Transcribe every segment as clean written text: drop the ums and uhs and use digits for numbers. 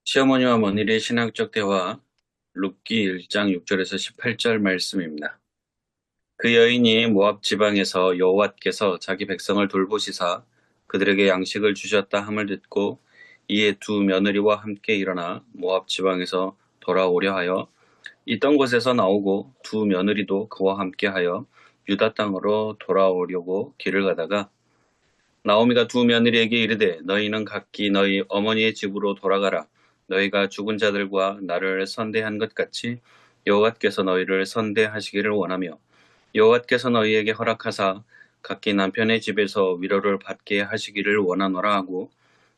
시어머니와 며느리의 신학적 대화, 룻기 1장 6절에서 18절 말씀입니다. 그 여인이 모압 지방에서 여호와께서 자기 백성을 돌보시사 그들에게 양식을 주셨다 함을 듣고 이에 두 며느리와 함께 일어나 모압 지방에서 돌아오려 하여 있던 곳에서 나오고 두 며느리도 그와 함께하여 유다 땅으로 돌아오려고 길을 가다가 나오미가 두 며느리에게 이르되 너희는 각기 너희 어머니의 집으로 돌아가라. 너희가 죽은 자들과 나를 선대한 것 같이 여호와께서 너희를 선대하시기를 원하며 여호와께서 너희에게 허락하사 각기 남편의 집에서 위로를 받게 하시기를 원하노라 하고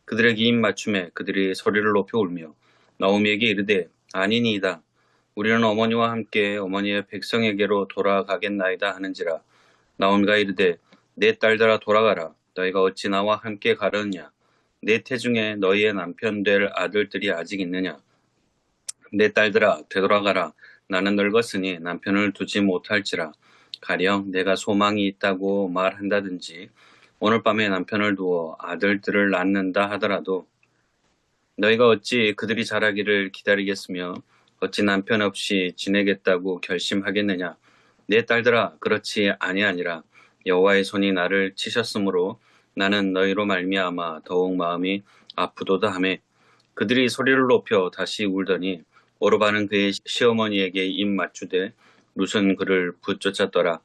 그들에게 입 맞춤에 그들이 소리를 높여 울며 나오미에게 이르되 아니니이다. 우리는 어머니와 함께 어머니의 백성에게로 돌아가겠나이다 하는지라. 나오미가 이르되 내 딸들아 돌아가라. 너희가 어찌 나와 함께 가려느냐. 내 태중에 너희의 남편 될 아들들이 아직 있느냐. 내 딸들아 되돌아가라. 나는 늙었으니 남편을 두지 못할지라. 가령 내가 소망이 있다고 말한다든지 오늘 밤에 남편을 두어 아들들을 낳는다 하더라도 너희가 어찌 그들이 자라기를 기다리겠으며 어찌 남편 없이 지내겠다고 결심하겠느냐. 내 딸들아 그렇지 아니하니라. 여호와의 손이 나를 치셨으므로 나는 너희로 말미암아 더욱 마음이 아프도다 하매 그들이 소리를 높여 다시 울더니 오르바는 그의 시어머니에게 입 맞추되 룻은 그를 붙쫓았더라.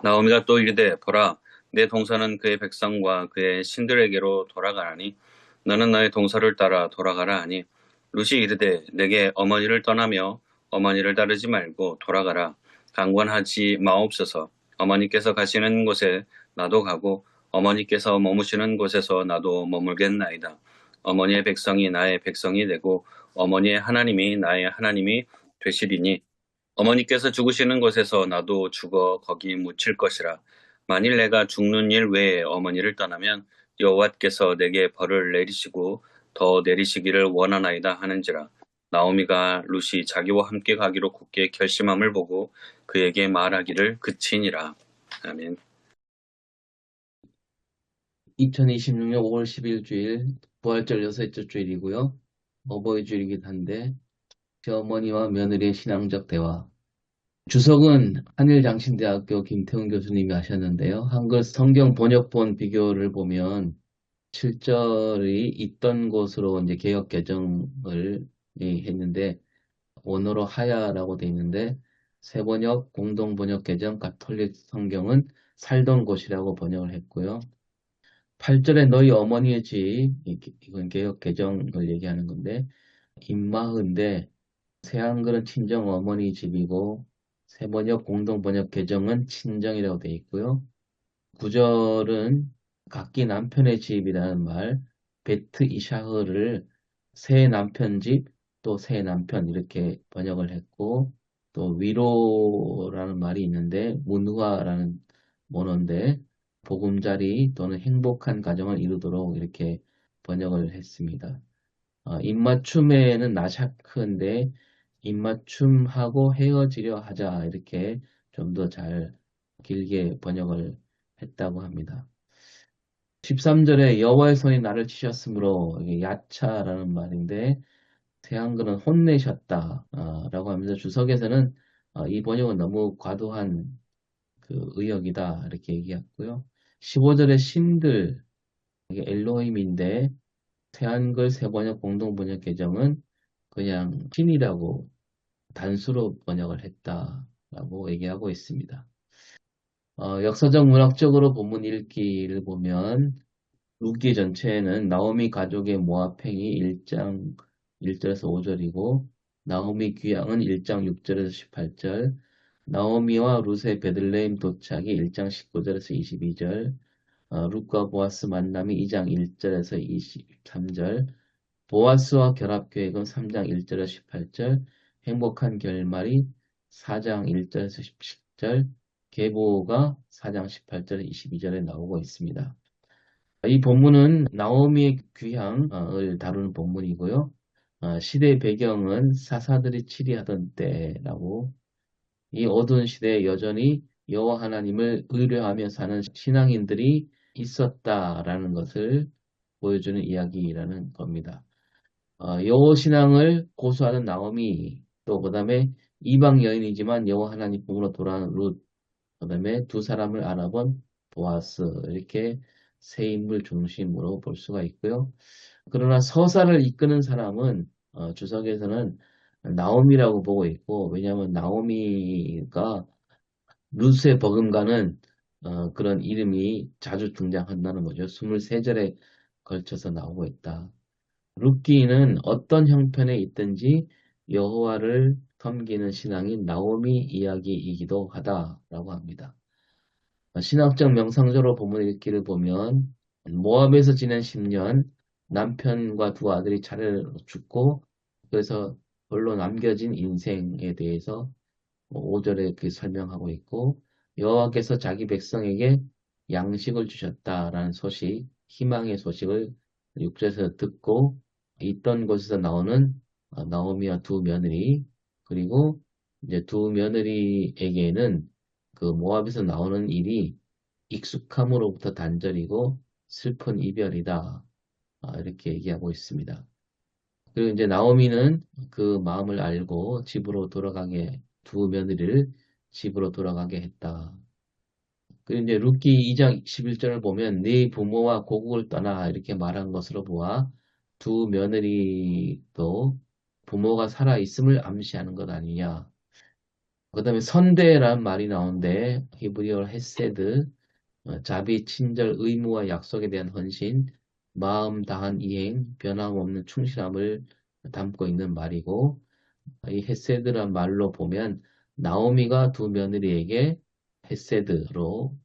나오미가 또 이르되 보라 내 동서는 그의 백성과 그의 신들에게로 돌아가나니 너는 너의 동서를 따라 돌아가라 하니 룻이 이르되 내게 어머니를 떠나며 어머니를 따르지 말고 돌아가라. 강권하지 마옵소서. 어머니께서 가시는 곳에 나도 가고 어머니께서 머무시는 곳에서 나도 머물겠나이다. 어머니의 백성이 나의 백성이 되고 어머니의 하나님이 나의 하나님이 되시리니 어머니께서 죽으시는 곳에서 나도 죽어 거기 묻힐 것이라. 만일 내가 죽는 일 외에 어머니를 떠나면 여호와께서 내게 벌을 내리시고 더 내리시기를 원하나이다 하는지라. 나오미가 룻이 자기와 함께 가기로 굳게 결심함을 보고 그에게 말하기를 그치니라. 아멘. 2026년 5월 10일 주일, 부활절 여섯째 주일이고요. 어버이 주일이긴 한데, 시어머니와 며느리의 신앙적 대화. 주석은 한일장신대학교 김태훈 교수님이 하셨는데요. 한글 성경 번역본 비교를 보면 7절이 있던 곳으로 이제 개역 개정을 했는데, 원어로 하야라고 돼 있는데, 세번역, 공동번역 개정, 가톨릭 성경은 살던 곳이라고 번역을 했고요. 8절에 너희 어머니의 집, 이건 개역 개정을 얘기하는 건데, 임마흔데, 새한글은 친정 어머니 집이고, 세번역 공동번역 개정은 친정이라고 되어 있고요. 9절은 각기 남편의 집이라는 말, 베트 이샤흐를 새 남편 집, 또 새 남편 이렇게 번역을 했고, 또 위로라는 말이 있는데, 문화라는 원어인데, 보금자리 또는 행복한 가정을 이루도록 이렇게 번역을 했습니다. 입맞춤에는 나샤크인데, 입맞춤하고 헤어지려 하자 이렇게 좀 더 잘 길게 번역을 했다고 합니다. 13절에 여호와의 손이 나를 치셨으므로 이게 야차라는 말인데 태한글은 혼내셨다 라고 하면서 주석에서는 이 번역은 너무 과도한 그 의역이다 이렇게 얘기했고요. 15절에 신들 이게 엘로힘인데 태한글 세번역 공동번역 개정은 그냥 신이라고 단수로 번역을 했다라고 얘기하고 있습니다. 역사적 문학적으로 본문 읽기를 보면 룻기 전체에는 나오미 가족의 모압행이 1장 1절에서 5절이고 나오미 귀향은 1장 6절에서 18절 나오미와 룻의 베들레헴 도착이 1장 19절에서 22절 룻과 보아스 만남이 2장 1절에서 23절 보아스와 결합계획은 3장 1절에서 18절 행복한 결말이 4장 1절에서 17절 계보가 4장 18절에서 22절에 나오고 있습니다. 이 본문은 나오미의 귀향을 다루는 본문이고요. 시대 배경은 사사들이 치리하던 때라고 이 어두운 시대에 여전히 여호와 하나님을 의뢰하며 사는 신앙인들이 있었다라는 것을 보여주는 이야기라는 겁니다. 여호 신앙을 고수하는 나오미, 또 그다음에 이방 여인이지만 여호와 하나님 품으로 돌아온 룻, 그다음에 두 사람을 알아본 보아스, 이렇게 세 인물 중심으로 볼 수가 있고요. 그러나 서사를 이끄는 사람은 주석에서는 나오미라고 보고 있고, 왜냐하면 나오미가 룻의 버금가는 그런 이름이 자주 등장한다는 거죠. 23절에 걸쳐서 나오고 있다. 룻기는 어떤 형편에 있든지 여호와를 섬기는 신앙인 나오미 이야기이기도 하다라고 합니다. 신학적 명상적으로 본문 읽기를 보면 모압에서 지낸 10년 남편과 두 아들이 차례로 죽고 그래서 홀로 남겨진 인생에 대해서 5절에 이렇게 설명하고 있고 여호와께서 자기 백성에게 양식을 주셨다라는 소식, 희망의 소식을 6절에서 듣고 있던 곳에서 나오는 나오미와 두 며느리 그리고 이제 두 며느리에게는 그 모압에서 나오는 일이 익숙함으로부터 단절이고 슬픈 이별이다. 이렇게 얘기하고 있습니다. 그리고 이제 나오미는 그 마음을 알고 집으로 돌아가게 두 며느리를 집으로 돌아가게 했다. 그리고 이제 룻기 2장 11절을 보면 네 부모와 고국을 떠나 이렇게 말한 것으로 보아 두 며느리도 부모가 살아 있음을 암시하는 것 아니냐. 그다음에 선대라는 말이 나오는데 히브리어 헤세드 자비, 친절, 의무와 약속에 대한 헌신, 마음 다한 이행, 변함없는 충실함을 담고 있는 말이고 이 헤세드란 말로 보면 나오미가 두 며느리에게 헤세드로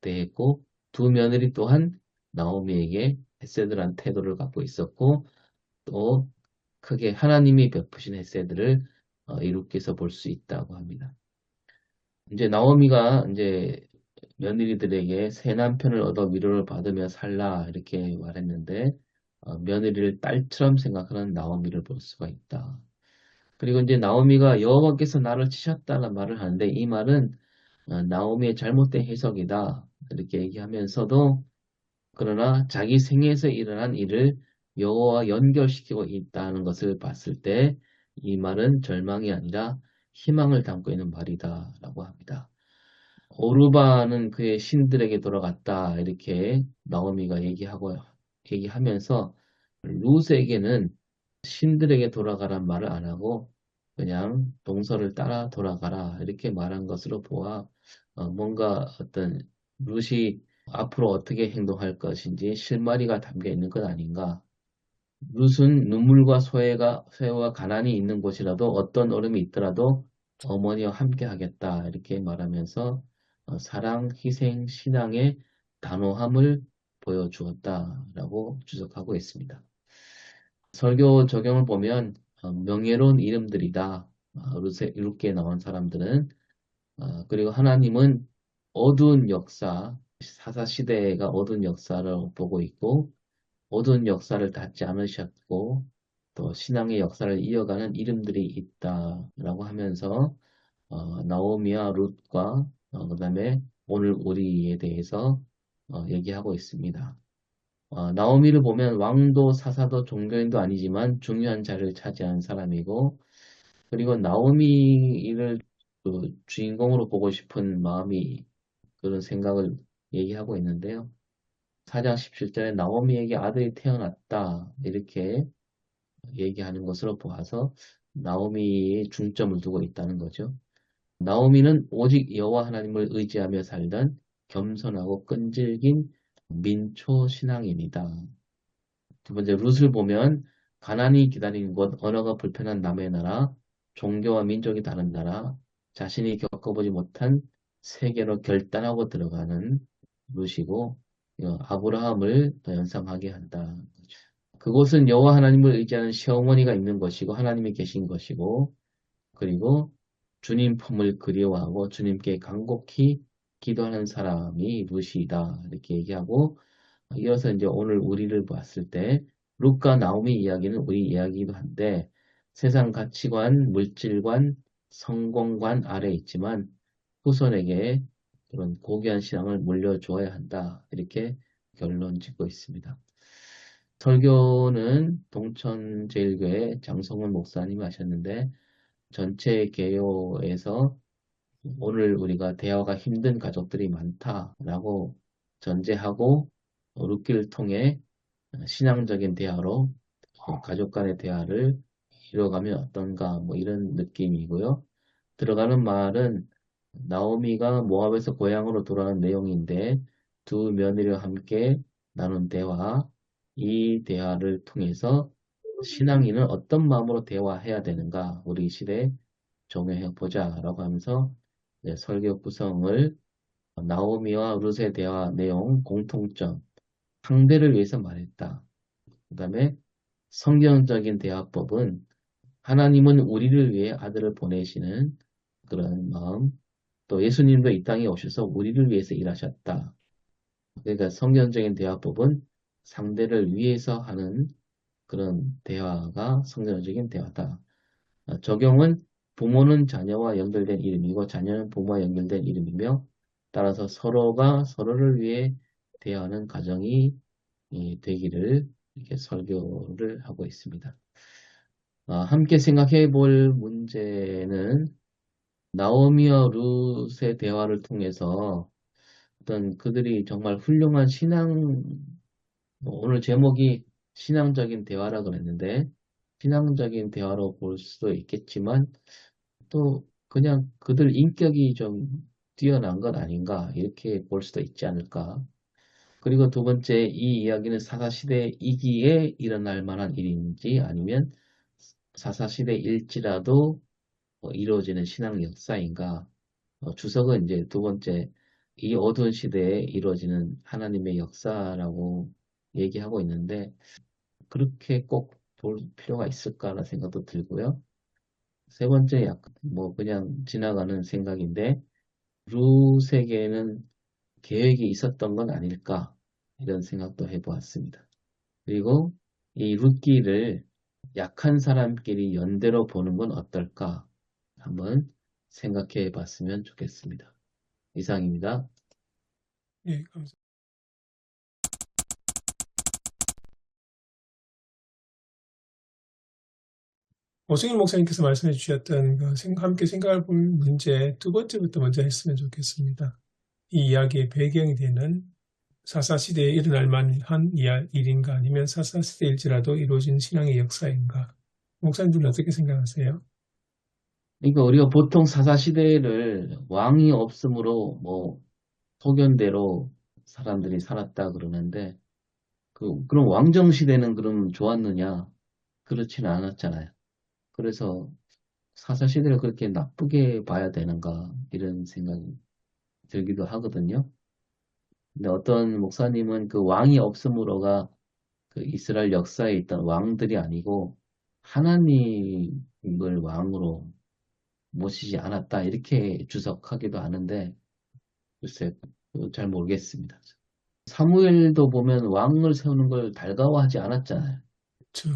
대했고 두 며느리 또한 나오미에게 헤세드란 태도를 갖고 있었고 또 크게 하나님이 베푸신 헤세드를 이룩해서 볼 수 있다고 합니다. 이제 나오미가 이제 며느리들에게 새 남편을 얻어 위로를 받으며 살라 이렇게 말했는데 며느리를 딸처럼 생각하는 나오미를 볼 수가 있다. 그리고 이제 나오미가 여호와께서 나를 치셨다는 말을 하는데 이 말은 나오미의 잘못된 해석이다 이렇게 얘기하면서도 그러나 자기 생애에서 일어난 일을 여호와와 연결시키고 있다는 것을 봤을 때 이 말은 절망이 아니라 희망을 담고 있는 말이다라고 합니다. 오르바는 그의 신들에게 돌아갔다 이렇게 나오미가 얘기하면서 룻에게는 신들에게 돌아가란 말을 안 하고 그냥 동서를 따라 돌아가라 이렇게 말한 것으로 보아 뭔가 어떤 룻이 앞으로 어떻게 행동할 것인지 실마리가 담겨 있는 것 아닌가. 룻은 눈물과 소외와 가난이 있는 곳이라도 어떤 어려움이 있더라도 어머니와 함께 하겠다 이렇게 말하면서 사랑, 희생, 신앙의 단호함을 보여주었다라고 주석하고 있습니다. 설교 적용을 보면 명예로운 이름들이다. 룻에 나온 사람들은 그리고 하나님은 어두운 역사, 사사시대가 어두운 역사를 보고 있고 어두운 역사를 닫지 않으셨고 또 신앙의 역사를 이어가는 이름들이 있다라고 하면서 나오미와 룻과 그다음에 오늘 우리에 대해서 얘기하고 있습니다. 나오미를 보면 왕도 사사도 종교인도 아니지만 중요한 자리를 차지한 사람이고 그리고 나오미를 그 주인공으로 보고 싶은 마음이 그런 생각을 얘기하고 있는데요. 4장 17절에 나오미에게 아들이 태어났다 이렇게 얘기하는 것으로 보아서 나오미에 중점을 두고 있다는 거죠. 나오미는 오직 여호와 하나님을 의지하며 살던 겸손하고 끈질긴 민초 신앙인이다. 두 번째 룻을 보면 가난이 기다리는 곳, 언어가 불편한 남의 나라, 종교와 민족이 다른 나라, 자신이 겪어보지 못한 세계로 결단하고 들어가는 룻이고 아브라함을 더 연상하게 한다. 그곳은 여호와 하나님을 의지하는 시어머니가 있는 것이고 하나님이 계신 것이고 그리고 주님 품을 그리워하고 주님께 간곡히 기도하는 사람이 룻이다 이렇게 얘기하고 이어서 이제 오늘 우리를 봤을 때 룻과 나오미 이야기는 우리 이야기이기도 한데 세상 가치관, 물질관, 성공관 아래 있지만 후손에게 그런 고귀한 신앙을 물려주어야 한다 이렇게 결론 짓고 있습니다. 설교는 동천제일교회 장성훈 목사님이 하셨는데 전체 개요에서 오늘 우리가 대화가 힘든 가족들이 많다라고 전제하고 룻기를 통해 신앙적인 대화로 가족 간의 대화를 이뤄가면 어떤가 뭐 이런 느낌이고요. 들어가는 말은 나오미가 모압에서 고향으로 돌아오는 내용인데 두 며느리와 함께 나눈 대화, 이 대화를 통해서 신앙인은 어떤 마음으로 대화해야 되는가 우리 시대에 적용해 보자라고 하면서 설교 구성을 나오미와 룻의 대화 내용 공통점, 상대를 위해서 말했다. 그 다음에 성경적인 대화법은 하나님은 우리를 위해 아들을 보내시는 그런 마음, 또 예수님도 이 땅에 오셔서 우리를 위해서 일하셨다. 그러니까 성경적인 대화법은 상대를 위해서 하는 그런 대화가 성경적인 대화다. 적용은 부모는 자녀와 연결된 이름이고 자녀는 부모와 연결된 이름이며 따라서 서로가 서로를 위해 대하는 가정이 되기를 이렇게 설교를 하고 있습니다. 함께 생각해 볼 문제는 나오미와 룻의 대화를 통해서 어떤 그들이 정말 훌륭한 오늘 제목이 신앙적인 대화라 그랬는데 신앙적인 대화로 볼 수도 있겠지만 또 그냥 그들 인격이 좀 뛰어난 것 아닌가 이렇게 볼 수도 있지 않을까. 그리고 두 번째 이 이야기는 사사시대 이기에 일어날 만한 일인지 아니면 사사시대일지라도 이루어지는 신앙 역사인가. 주석은 이제 두 번째 이 어두운 시대에 이루어지는 하나님의 역사라고 얘기하고 있는데 그렇게 꼭 볼 필요가 있을까라는 생각도 들고요. 세 번째 약간 뭐 그냥 지나가는 생각인데 룻에게는 계획이 있었던 건 아닐까 이런 생각도 해보았습니다. 그리고 이 룻기를 약한 사람끼리 연대로 보는 건 어떨까 한번 생각해 봤으면 좋겠습니다. 이상입니다. 예, 감사합니다. 오승일 목사님께서 말씀해 주셨던 함께 생각해 볼 문제 두 번째부터 먼저 했으면 좋겠습니다. 이 이야기의 배경이 되는 사사시대에 일어날 만한 일인가 아니면 사사시대일지라도 이루어진 신앙의 역사인가. 목사님들은 어떻게 생각하세요? 그러니까 우리가 보통 사사시대를 왕이 없으므로 뭐 소견대로 사람들이 살았다 그러는데 그럼 왕정시대는 그럼 좋았느냐? 그렇지는 않았잖아요. 그래서 사사시대를 그렇게 나쁘게 봐야 되는가 이런 생각이 들기도 하거든요. 근데 어떤 목사님은 그 왕이 없으므로가 그 이스라엘 역사에 있던 왕들이 아니고 하나님을 왕으로 모시지 않았다 이렇게 주석하기도 하는데 글쎄 잘 모르겠습니다. 사무엘도 보면 왕을 세우는 걸 달가워하지 않았잖아요. 저,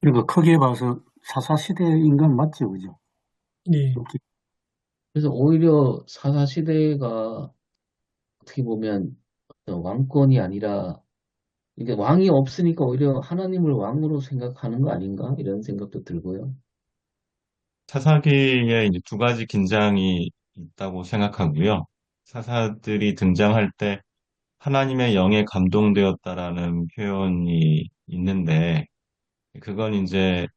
그리고 크게 봐서 사사시대인 건 맞죠, 그죠? 예, 그래서 오히려 사사시대가 어떻게 보면 어떤 왕권이 아니라 이게 왕이 없으니까 오히려 하나님을 왕으로 생각하는 거 아닌가 이런 생각도 들고요. 사사기에 이제 두 가지 긴장이 있다고 생각하고요. 사사들이 등장할 때 하나님의 영에 감동되었다라는 표현이 있는데, 그건 이제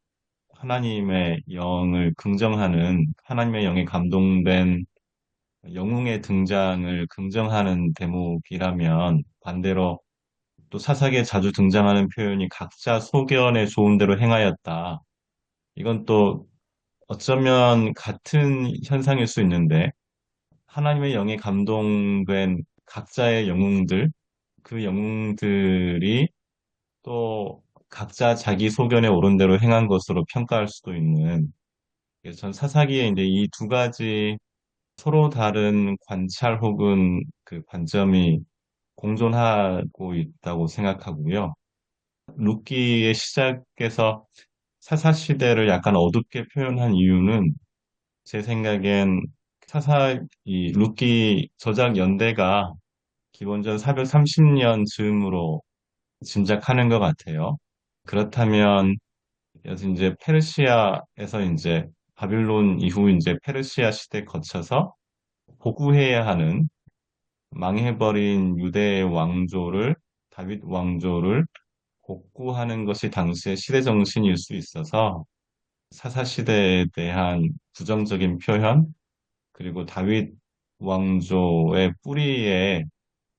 하나님의 영을 긍정하는, 하나님의 영에 감동된 영웅의 등장을 긍정하는 대목이라면, 반대로 또 사사기에 자주 등장하는 표현이 각자 소견에 좋은 대로 행하였다. 이건 또 어쩌면 같은 현상일 수 있는데, 하나님의 영에 감동된 각자의 영웅들, 그 영웅들이 또 각자 자기 소견에 옳은 대로 행한 것으로 평가할 수도 있는, 그래서 전 사사기에 이제 이 두 가지 서로 다른 관찰 혹은 그 관점이 공존하고 있다고 생각하고요. 룻기의 시작에서 사사시대를 약간 어둡게 표현한 이유는 제 생각엔 이 룻기 저작 연대가 기원전 430년 즈음으로 짐작하는 것 같아요. 그렇다면 그래서 이제 페르시아에서 이제 바빌론 이후 이제 페르시아 시대 거쳐서 복구해야 하는 망해버린 유대 왕조를 다윗 왕조를 복구하는 것이 당시의 시대 정신일 수 있어서 사사 시대에 대한 부정적인 표현 그리고 다윗 왕조의 뿌리에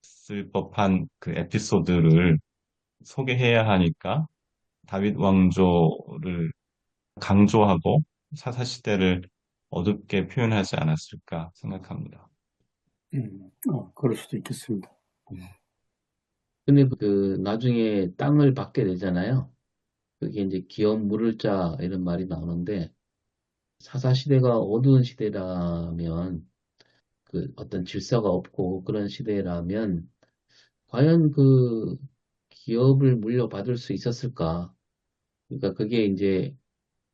쓸 법한 그 에피소드를 소개해야 하니까 다윗 왕조를 강조하고 사사시대를 어둡게 표현하지 않았을까 생각합니다. 그럴 수도 있겠습니다. 근데 그 나중에 땅을 받게 되잖아요. 그게 이제 기업 물을 자 이런 말이 나오는데 사사 시대가 어두운 시대라면 그 어떤 질서가 없고 그런 시대라면 과연 그 기업을 물려받을 수 있었을까? 그러니까 그게 이제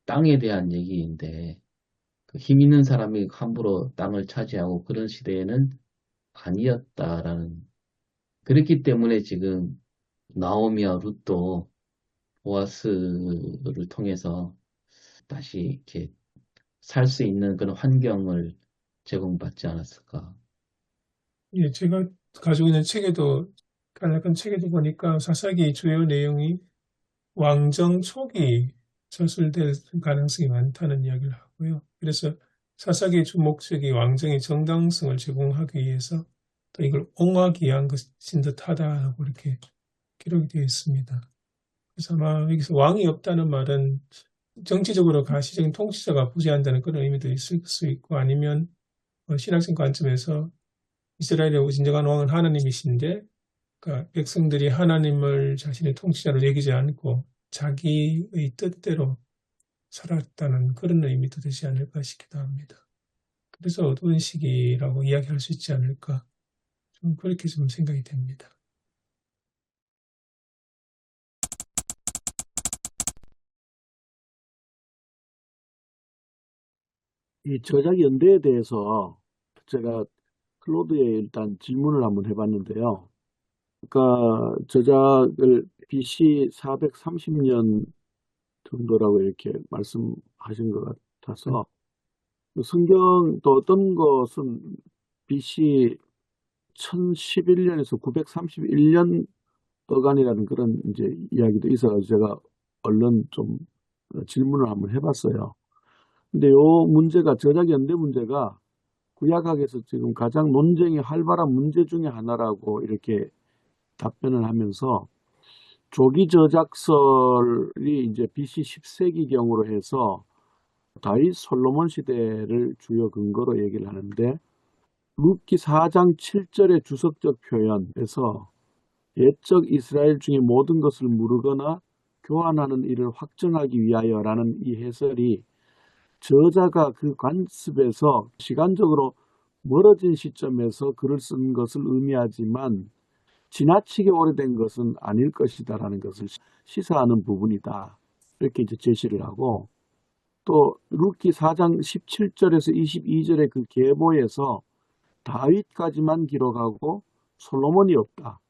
땅에 대한 얘기인데 그힘 있는 사람이 함부로 땅을 차지하고 그런 시대에는 아니었다라는 그렇기 때문에 지금 나오미와 룻도 보아스를 통해서 다시 이렇게 살 수 있는 그런 환경을 제공받지 않았을까. 예, 제가 가지고 있는 책에도, 간략한 책에도 보니까 사사기 주요 내용이 왕정 초기 저술될 가능성이 많다는 이야기를 하고요. 그래서 사사기의 주 목적이 왕정의 정당성을 제공하기 위해서 또 이걸 옹호하기 위한 것인 듯하다고 이렇게 기록이 되어 있습니다. 그래서 아마 여기서 왕이 없다는 말은 정치적으로 가시적인 통치자가 부재한다는 그런 의미도 있을 수 있고 아니면 신학적 관점에서 이스라엘의 진정한 왕은 하나님이신데 그러니까 백성들이 하나님을 자신의 통치자로 여기지 않고 자기의 뜻대로 살았다는 그런 의미도 되지 않을까 싶기도 합니다. 그래서 어두운 시기라고 이야기할 수 있지 않을까 좀 그렇게 좀 생각이 됩니다. 이 저작 연대에 대해서 제가 클로드에 일단 질문을 한번 해봤는데요. 그러니까 저작을 BC 430년 정도라고 이렇게 말씀하신 것 같아서 성경 또 어떤 것은 BC 1011년에서 931년 어간이라는 그런 이제 이야기도 있어가지고 제가 얼른 좀 질문을 한번 해봤어요. 근데 요 문제가 저작 연대 문제가 구약학에서 지금 가장 논쟁이 활발한 문제 중에 하나라고 이렇게 답변을 하면서 조기 저작설이 이제 BC 10세기경으로 해서 다윗 솔로몬 시대를 주요 근거로 얘기를 하는데 룻기 4장 7절의 주석적 표현에서 옛적 이스라엘 중에 모든 것을 무르거나 교환하는 일을 확정하기 위하여라는 이 해설이 저자가 그 관습에서 시간적으로 멀어진 시점에서 글을 쓴 것을 의미하지만 지나치게 오래된 것은 아닐 것이다라는 것을 시사하는 부분이다. 이렇게 이제 제시를 하고 또 룻기 4장 17절에서 22절의 그 계보에서 다윗까지만 기록하고 솔로몬이 없다.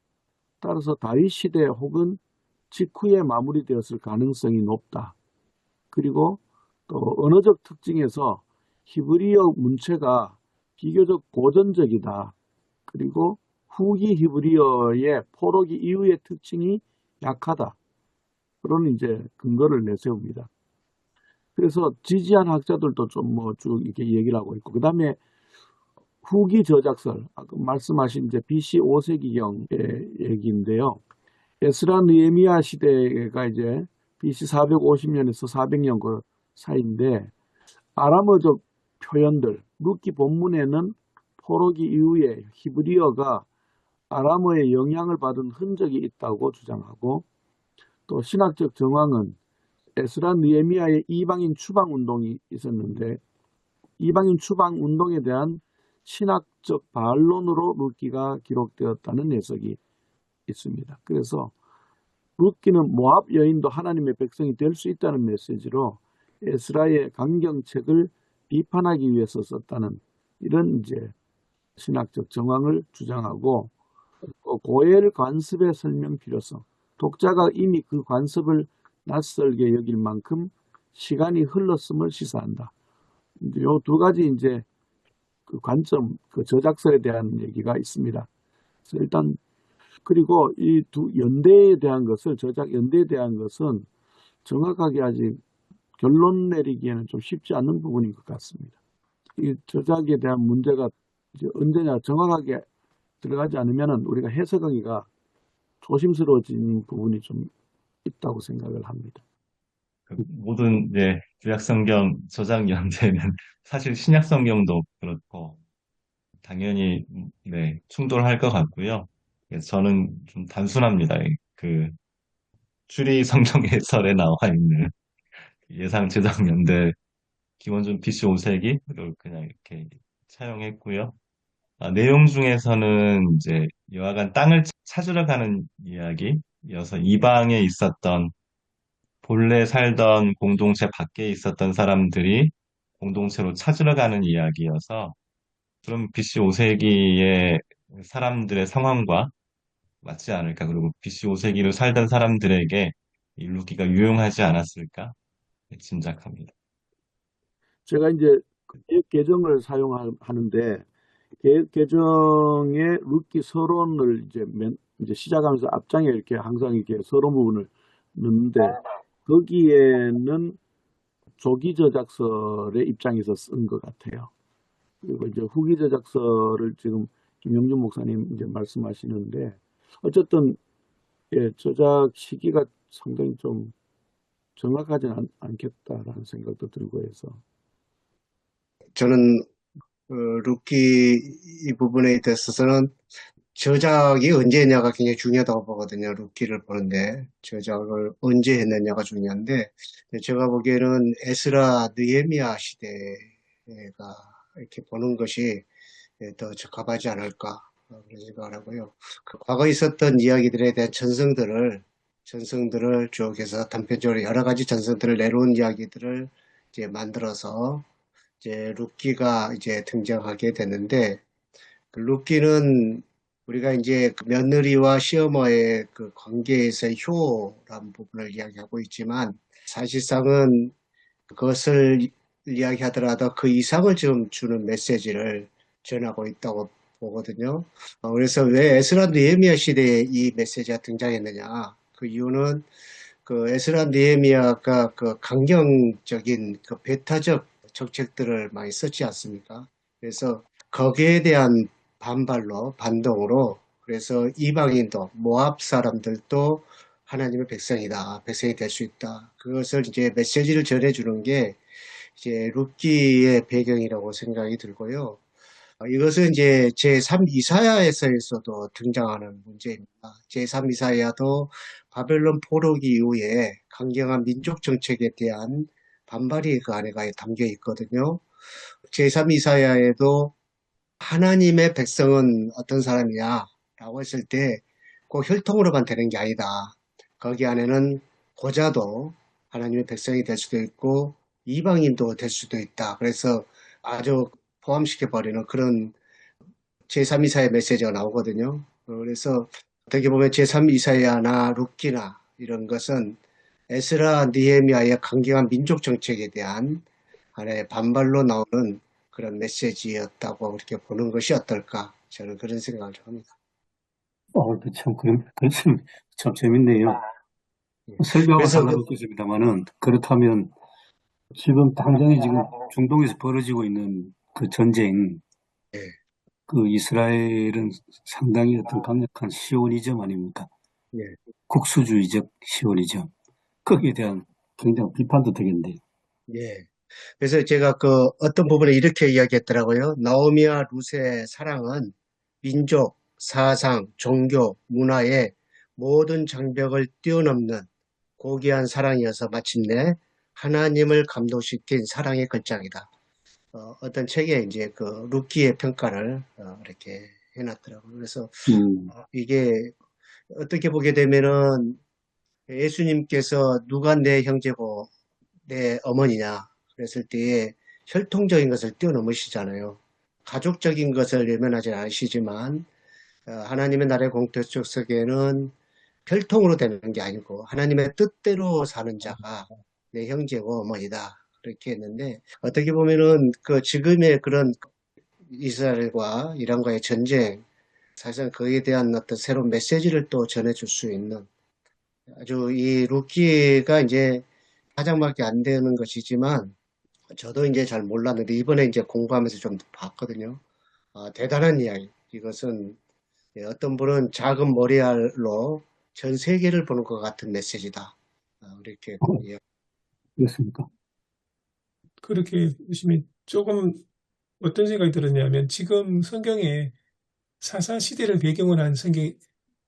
따라서 다윗 시대 혹은 직후에 마무리되었을 가능성이 높다. 그리고 또 언어적 특징에서 히브리어 문체가 비교적 고전적이다. 그리고 후기 히브리어의 포로기 이후의 특징이 약하다. 그런 이제 근거를 내세웁니다. 그래서 지지한 학자들도 좀 뭐 쭉 이렇게 얘기를 하고 있고, 그 다음에 후기 저작설, 아까 말씀하신 이제 BC 5세기경의 얘기인데요. 에스라 느헤미야 시대가 이제 BC 450년에서 400년 그 사이인데 아람어적 표현들, 룻기 본문에는 포로기 이후에 히브리어가 아람어의 영향을 받은 흔적이 있다고 주장하고 또 신학적 정황은 에스라 느헤미야의 이방인 추방 운동이 있었는데 이방인 추방 운동에 대한 신학적 반론으로 룻기가 기록되었다는 해석이 있습니다. 그래서 룻기는 모압 여인도 하나님의 백성이 될 수 있다는 메시지로 에스라의 강경책을 비판하기 위해서 썼다는 이런 이제 신학적 정황을 주장하고 고엘 관습의 설명 필요성. 독자가 이미 그 관습을 낯설게 여길 만큼 시간이 흘렀음을 시사한다. 요 두 가지 이제 그 관점, 그 저작서에 대한 얘기가 있습니다. 그래서 일단 그리고 이 두 연대에 대한 것을 저작 연대에 대한 것은 정확하게 아직 결론 내리기에는 좀 쉽지 않은 부분인 것 같습니다. 이 저작에 대한 문제가 이제 언제냐 정확하게 들어가지 않으면은 우리가 해석하기가 조심스러워지는 부분이 좀 있다고 생각을 합니다. 그 모든 이제 구약 성경 저작 연대는 사실 신약 성경도 그렇고 당연히 네, 충돌할 것 같고요. 그래서 저는 좀 단순합니다. 그 추리 성경 해설에 나와 있는 예상 저작 연대 기원전 BC 5세기를 그냥 이렇게 차용했고요. 내용 중에서는 이제 여하간 땅을 찾으러 가는 이야기여서 이방에 있었던 본래 살던 공동체 밖에 있었던 사람들이 공동체로 찾으러 가는 이야기여서 그럼 BC 5세기의 사람들의 상황과 맞지 않을까? 그리고 BC 5세기를 살던 사람들에게 이 루키가 유용하지 않았을까? 짐작합니다. 제가 이제 계획 계정을 사용하는데 계획 계정에 루키 서론을 이제 시작하면서 앞장에 이렇게 항상 이렇게 서론 부분을 넣는데 거기에는 조기 저작설의 입장에서 쓴 것 같아요. 그리고 이제 후기 저작서를 지금 김영준 목사님 이제 말씀하시는데 어쨌든 예, 저작 시기가 상당히 좀 정확하지 않겠다라는 생각도 들고 해서 저는 루키 이 부분에 있어서는 저작이 언제냐가 굉장히 중요하다고 보거든요. 루키를 보는데 저작을 언제 했느냐가 중요한데 제가 보기에는 에스라 느헤미야 시대가 이렇게 보는 것이 더 적합하지 않을까 그런 생각을 하고요. 그 과거에 있었던 이야기들에 대한 전성들을 쭉 해서 단편적으로 여러 가지 전성들을 내놓은 이야기들을 이제 만들어서 이제 루키가 이제 등장하게 됐는데 그 루키는 우리가 이제 그 며느리와 시어머니의 그 관계에서의 효란 부분을 이야기하고 있지만 사실상은 그것을 이야기하더라도 그 이상을 지금 주는 메시지를 전하고 있다고 보거든요. 그래서 왜 에스라 느헤미야 시대에 이 메시지가 등장했느냐? 그 이유는 그 에스라 느헤미야가 그 강경적인 그 배타적 정책들을 많이 썼지 않습니까? 그래서 거기에 대한 반동으로 그래서 이방인도 모압 사람들도 하나님의 백성이다, 백성이 될 수 있다. 그것을 이제 메시지를 전해주는 게 이제 룻기의 배경이라고 생각이 들고요. 이것은 이제 제3 이사야에서도 등장하는 문제입니다. 제3 이사야도 바벨론 포로기 이후에 강경한 민족 정책에 대한 반발이 그 안에 담겨 있거든요. 제3 이사야에도 하나님의 백성은 어떤 사람이야? 라고 했을 때 꼭 혈통으로만 되는 게 아니다. 거기 안에는 고자도 하나님의 백성이 될 수도 있고 이방인도 될 수도 있다. 그래서 아주 포함시켜버리는 그런 제3 이사야 메시지가 나오거든요. 그래서 어떻게 보면 제3 이사야나 룻기나 이런 것은 에스라 느헤미야의 강경한 민족 정책에 대한 하나의 반발로 나오는 그런 메시지였다고 그렇게 보는 것이 어떨까? 저는 그런 생각을 합니다. 참 재밌네요. 설교하고 그래서 상관없겠습니다만은, 그렇다면 지금 당장에 지금 중동에서 벌어지고 있는 그 전쟁, 예. 그 이스라엘은 상당히 어떤 강력한 시오니즘 아닙니까? 예. 국수주의적 시오니즘. 거기에 대한 굉장히 비판도 되겠는데. 예. 그래서 제가 그 어떤 부분에 이렇게 이야기했더라고요. 나오미와 룻의 사랑은 민족, 사상, 종교, 문화의 모든 장벽을 뛰어넘는 고귀한 사랑이어서 마침내 하나님을 감동시킨 사랑의 걸작이다. 어떤 책에 이제 그 루키의 평가를 이렇게 해놨더라고요. 그래서 이게 어떻게 보게 되면은 예수님께서 누가 내 형제고 내 어머니냐 그랬을 때에 혈통적인 것을 뛰어넘으시잖아요. 가족적인 것을 외면하지 않으시지만 하나님의 나라의 공통적 속에는 혈통으로 되는 게 아니고 하나님의 뜻대로 사는 자가 내 형제고 어머니다. 그렇게 했는데 어떻게 보면은 그 지금의 그런 이스라엘과 이란과의 전쟁, 사실상 거기에 대한 어떤 새로운 메시지를 또 전해줄 수 있는 아주 이 루키가 이제 가장밖에 안 되는 것이지만 저도 이제 잘 몰랐는데 이번에 이제 공부하면서 좀 봤거든요. 대단한 이야기. 이것은 어떤 분은 작은 머리알로 전 세계를 보는 것 같은 메시지다. 이렇게 이야기. 그렇습니까? 그렇게 보시면 조금 어떤 생각이 들었냐면 지금 성경에 사사 시대를 배경으로 한 성경이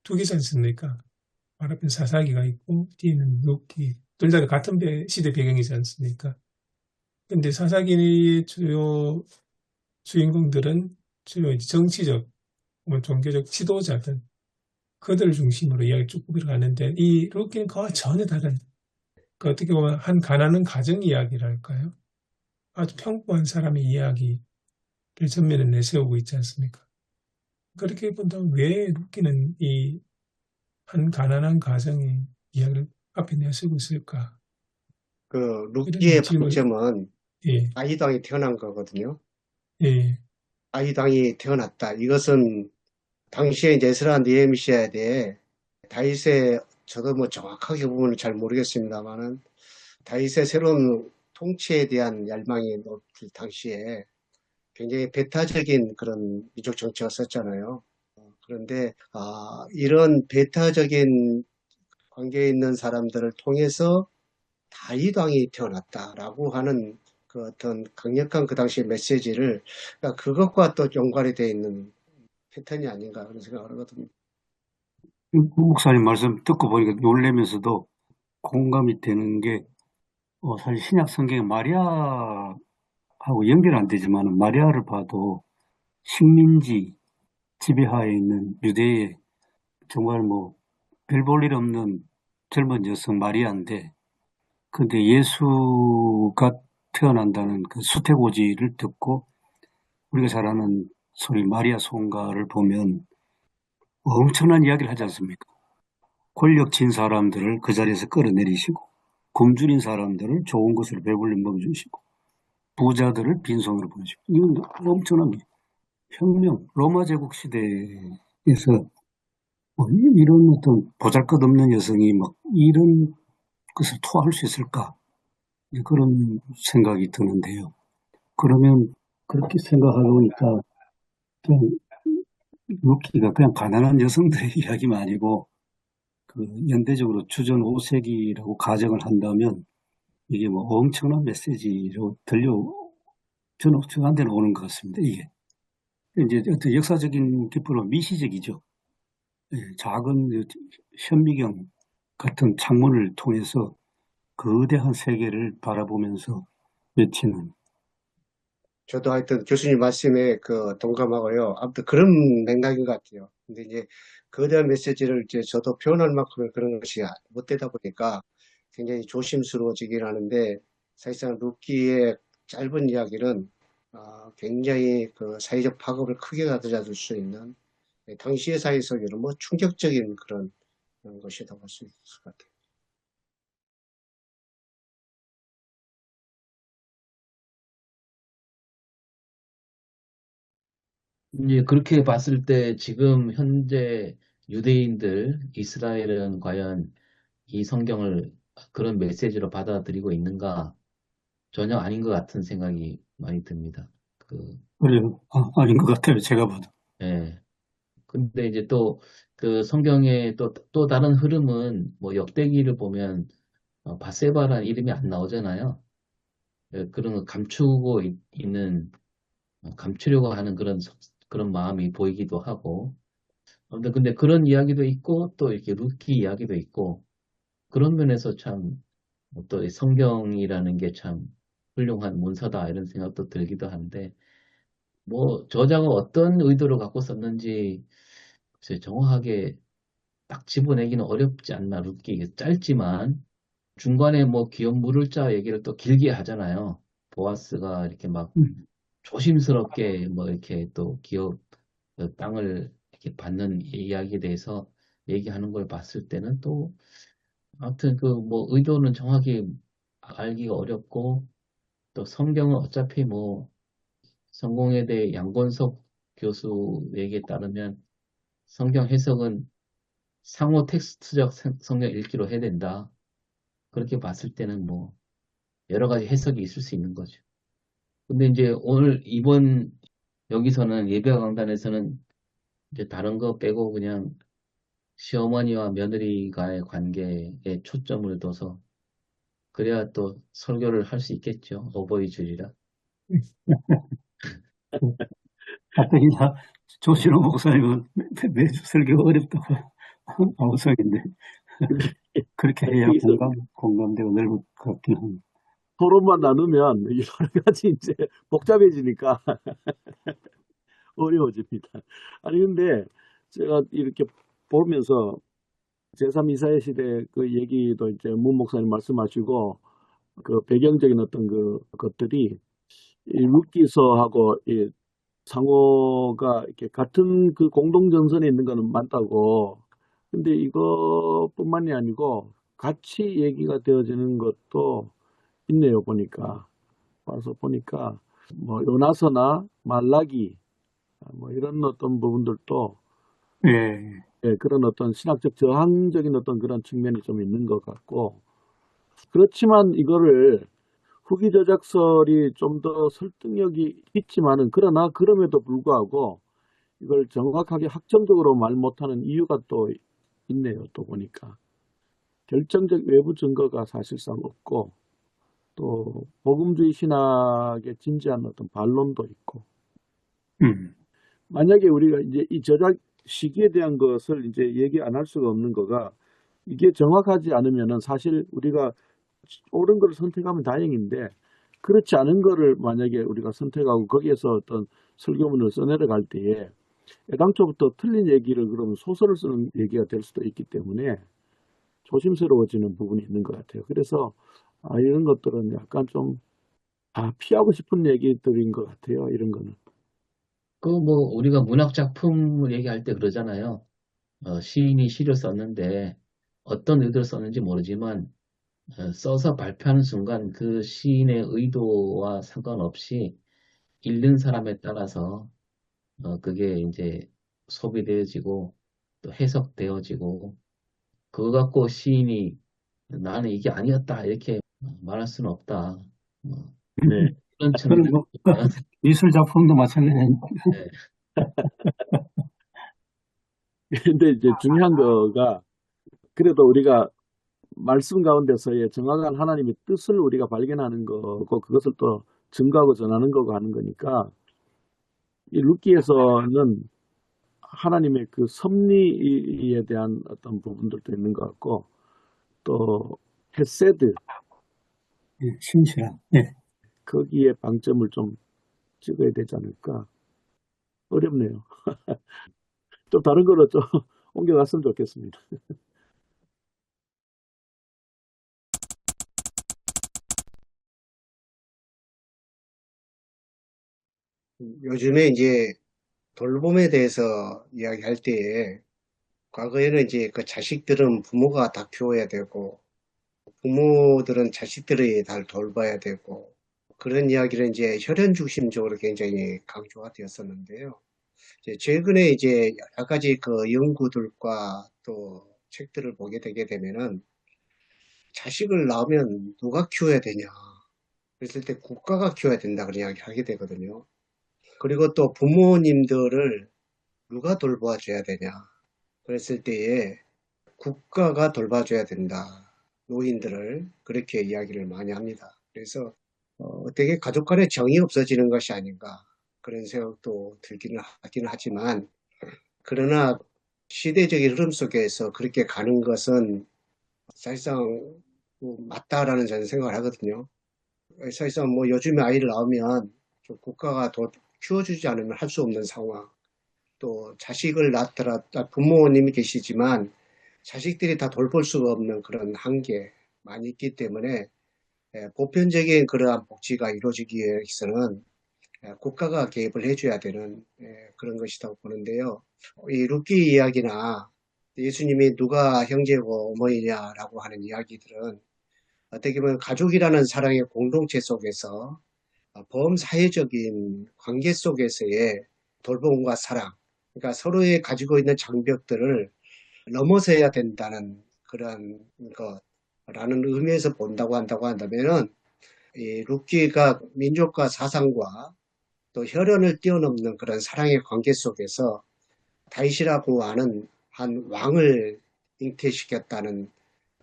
두 개지 않습니까? 바로 앞에 사사기가 있고 뒤에는 룻기. 둘 다 같은 시대 배경이지 않습니까? 근데 사사기의 주요 주인공들은 주로 이제 정치적, 뭐 종교적 지도자들, 그들을 중심으로 이야기 쭉 꾸려가는데 이 룻기는 그와 전혀 다른, 그 어떻게 보면 한 가난한 가정 이야기랄까요? 아주 평범한 사람의 이야기를 전면에 내세우고 있지 않습니까? 그렇게 본다면 왜 룻기는 이 한 가난한 가정의 이야기를 앞에 내세우고 있을까? 그 이런 룻기의 질문, 방점은 예, 아이당이 태어난 거거든요. 예, 아이당이 태어났다. 이것은 당시에 이제 에스라 느헤미야에 대해 다윗의 저도 뭐 정확하게 부분을 잘 모르겠습니다만은 다윗의 새로운 통치에 대한 열망이 높을 당시에 굉장히 배타적인 그런 민족 정치가 썼잖아요. 그런데 이런 배타적인 관계에 있는 사람들을 통해서 다윗 왕이 태어났다라고 하는 그 어떤 강력한 그 당시의 메시지를 그러니까 그것과 또 연관이 되어 있는 패턴이 아닌가 그런 생각을 하거든요. 목사님 말씀 듣고 보니까 놀라면서도 공감이 되는 게 사실 신약 성경에 마리아하고 연결 안 되지만 마리아를 봐도 식민지 지배하에 있는 유대의 정말 뭐 별 볼 일 없는 젊은 여성 마리아인데 근데 예수가 태어난다는 그 수태고지를 듣고 우리가 잘 아는 소리 마리아 송가를 보면 엄청난 이야기를 하지 않습니까? 권력진 사람들을 그 자리에서 끌어내리시고 굶주린 사람들을 좋은 것으로 배불리 먹여주시고 부자들을 빈손으로 보내시고 이건 엄청난 혁명 로마 제국 시대에서 이런 어떤 보잘것없는 여성이 막 이런 것을 토할 수 있을까 그런 생각이 드는데요. 그러면 그렇게 생각하고 보니까 그냥 루키가 그냥 가난한 여성들의 이야기만 아니고 그 연대적으로 주전 5세기라고 가정을 한다면 이게 뭐 엄청난 메시지로 저는 저한테는 오는 것 같습니다. 이게 이제 어떤 역사적인 기법으로 미시적이죠. 예, 작은 현미경 같은 창문을 통해서 거대한 세계를 바라보면서 외치는 저도 하여튼 교수님 말씀에 그 동감하고요. 아무튼 그런 맥락인 것 같아요. 근데 이제 거대한 메시지를 이제 저도 표현할 만큼의 그런 것이 못 되다 보니까 굉장히 조심스러워지긴 하는데 사실상 루키의 짧은 이야기는 굉장히 그 사회적 파급을 크게 가져다 수 있는 당시의 사회 속에는 뭐 충격적인 그런 것이라고 할 수 있을 것 같아요. 이제 그렇게 봤을 때 지금 현재 유대인들, 이스라엘은 과연 이 성경을 그런 메시지로 받아들이고 있는가? 전혀 아닌 것 같은 생각이 많이 듭니다. 그래요. 아닌 것 같아요. 제가 봐도. 예. 근데 이제 또 그 성경의 또 다른 흐름은 뭐 역대기를 보면 바세바라는 이름이 안 나오잖아요. 그런 거 감추고 있는, 감추려고 하는 그런 마음이 보이기도 하고. 아무튼 근데 그런 이야기도 있고 또 이렇게 루키 이야기도 있고 그런 면에서 참 또 성경이라는 게 참 훌륭한 문서다 이런 생각도 들기도 한데 뭐 저자가 어떤 의도를 갖고 썼는지 글쎄 정확하게 딱 집어내기는 어렵지 않나. 루키 짧지만 중간에 뭐 기업 물을 자 얘기를 또 길게 하잖아요. 보아스가 이렇게 막 조심스럽게 뭐 이렇게 또 기업 그 땅을 이렇게 받는 이야기에 대해서 얘기하는 걸 봤을 때는 또 아무튼 그 뭐 의도는 정확히 알기가 어렵고 또 성경은 어차피 뭐 성공에 대해 양권석 교수 얘기에 따르면 성경 해석은 상호 텍스트적 성경 읽기로 해야 된다. 그렇게 봤을 때는 뭐 여러 가지 해석이 있을 수 있는 거죠. 근데 이제 오늘 이번 여기서는 예배 강단에서는 이제 다른 거 빼고 그냥 시어머니와 며느리가의 관계에 초점을 둬서 그래야 또 설교를 할 수 있겠죠. 어버이 주일이라. 갑자기 조신호 목사님은 매주 설교 어렵다고 방송인데 그렇게 해야 여기서 공감대가 넓을 것 같긴 합니다. 토론만 나누면 여러 가지 이제 복잡해지니까 어려워집니다. 아니, 근데 제가 이렇게 보면서 제3이사야 시대 그 얘기도 이제 문 목사님 말씀하시고 그 배경적인 어떤 그 것들이 이 룻기서하고 이 상호가 이렇게 같은 그 공동전선에 있는 거는 맞다고. 근데 이것뿐만이 아니고 같이 얘기가 되어지는 것도 있네요, 보니까. 와서 보니까 뭐 요나서나 말라기 뭐 이런 어떤 부분들도 예, 예, 그런 어떤 신학적 저항적인 어떤 그런 측면이 좀 있는 것 같고, 그렇지만 이거를 후기 저작설이 좀 더 설득력이 있지만은, 그러나 그럼에도 불구하고 이걸 정확하게 학정적으로 말 못하는 이유가 또 있네요. 또 보니까 결정적 외부 증거가 사실상 없고, 또 복음주의 신학의 진지한 어떤 반론도 있고, 만약에 우리가 이제 이 저작 시기에 대한 것을 이제 얘기 안 할 수가 없는 거가, 이게 정확하지 않으면은 사실 우리가 옳은 걸 선택하면 다행인데, 그렇지 않은 거를 만약에 우리가 선택하고 거기에서 어떤 설교문을 써내려갈 때에 애당초부터 틀린 얘기를 그러면 소설을 쓰는 얘기가 될 수도 있기 때문에 조심스러워지는 부분이 있는 것 같아요. 그래서 이런 것들은 약간 좀 피하고 싶은 얘기들인 것 같아요. 이런 거는. 그 뭐 우리가 문학 작품을 얘기할 때 그러잖아요. 시인이 시를 썼는데 어떤 의도를 썼는지 모르지만 써서 발표하는 순간 그 시인의 의도와 상관없이 읽는 사람에 따라서 그게 이제 소비되어지고 또 해석되어지고 그거 갖고 시인이 나는 이게 아니었다 이렇게 말할 수는 없다. 네. 그런 그런 측면에서 뭐 보면 미술 작품도 마찬가지니까. 네, 근데 이제 중요한 거가, 그래도 우리가 말씀 가운데서의 정확한 하나님의 뜻을 우리가 발견하는 거고, 그것을 또 증거하고 전하는 거고 하는 거니까, 이 룻기에서는 하나님의 그 섭리에 대한 어떤 부분들도 있는 것 같고, 또 헤세드, 신실한. 예. 거기에 방점을 좀 찍어야 되지 않을까. 어렵네요. 좀 다른 거로 좀 옮겨갔으면 좋겠습니다. 요즘에 이제 돌봄에 대해서 이야기할 때에 과거에는 이제 그 자식들은 부모가 다 키워야 되고 부모들은 자식들을 다 돌봐야 되고 그런 이야기를 이제 혈연 중심적으로 굉장히 강조가 되었었는데요. 이제 최근에 이제 여러 가지 그 연구들과 또 책들을 보게 되게 되면은 자식을 낳으면 누가 키워야 되냐. 그랬을 때 국가가 키워야 된다 그런 이야기 하게 되거든요. 그리고 또 부모님들을 누가 돌봐줘야 되냐. 그랬을 때에 국가가 돌봐줘야 된다. 노인들을 그렇게 이야기를 많이 합니다. 그래서 되게 가족 간의 정이 없어지는 것이 아닌가 그런 생각도 들기는 하긴 하지만 그러나 시대적인 흐름 속에서 그렇게 가는 것은 사실상 맞다라는 저는 생각을 하거든요. 사실상 뭐 요즘에 아이를 낳으면 좀 국가가 더 키워주지 않으면 할 수 없는 상황. 또 자식을 낳더라 부모님이 계시지만 자식들이 다 돌볼 수가 없는 그런 한계 많이 있기 때문에 보편적인 그러한 복지가 이루어지기 위해서는 국가가 개입을 해줘야 되는 그런 것이라고 보는데요. 이 룻기 이야기나 예수님이 누가 형제고 어머니냐라고 하는 이야기들은 어떻게 보면 가족이라는 사랑의 공동체 속에서 범사회적인 관계 속에서의 돌봄과 사랑, 그러니까 서로의 가지고 있는 장벽들을 넘어서야 된다는 그런 것라는 의미에서 본다고 한다면은 이 룻기가 민족과 사상과 또 혈연을 뛰어넘는 그런 사랑의 관계 속에서 다윗이라고 하는 한 왕을 잉태시켰다는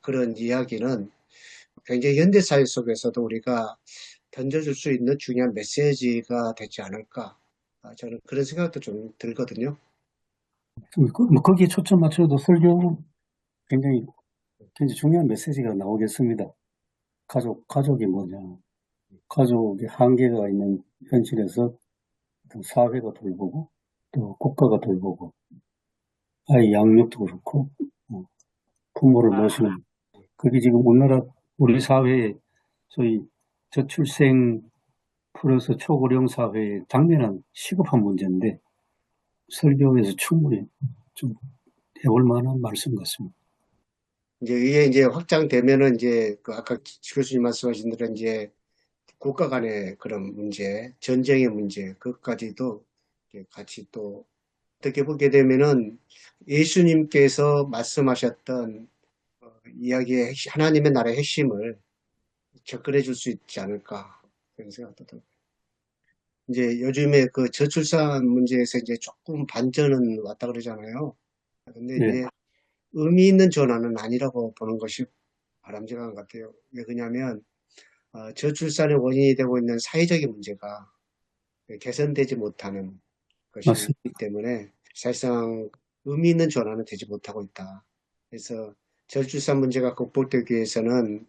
그런 이야기는 굉장히 현대사회 속에서도 우리가 던져줄 수 있는 중요한 메시지가 되지 않을까. 저는 그런 생각도 좀 들거든요. 뭐 거기에 초점 맞춰도 설교 굉장히 중요한 메시지가 나오겠습니다. 가족이 뭐냐. 가족의 한계가 있는 현실에서 또 사회가 돌보고 또 국가가 돌보고 아이 양육도 그렇고 부모를 모시는 그게 지금 우리 사회에 소위 저출생 플러스 초고령 사회의 당면한 시급한 문제인데 설교에서 충분히 좀 해볼 만한 말씀 같습니다. 이게 이제 확장되면은 이제 그 아까 교수님 말씀하신 대로 이제 국가 간의 그런 문제, 전쟁의 문제, 그것까지도 같이 또 어떻게 보게 되면은 예수님께서 말씀하셨던 이야기의 하나님의 나라의 핵심을 접근해 줄 수 있지 않을까 그런 생각도 들어요. 이제 요즘에 그 저출산 문제에서 이제 조금 반전은 왔다 그러잖아요. 근데 네. 이게 의미 있는 전환은 아니라고 보는 것이 바람직한 것 같아요. 왜 그러냐면 저출산의 원인이 되고 있는 사회적인 문제가 개선되지 못하는 것이 맞습니다. 있기 때문에 사실상 의미 있는 전환은 되지 못하고 있다. 그래서 저출산 문제가 극복되기 위해서는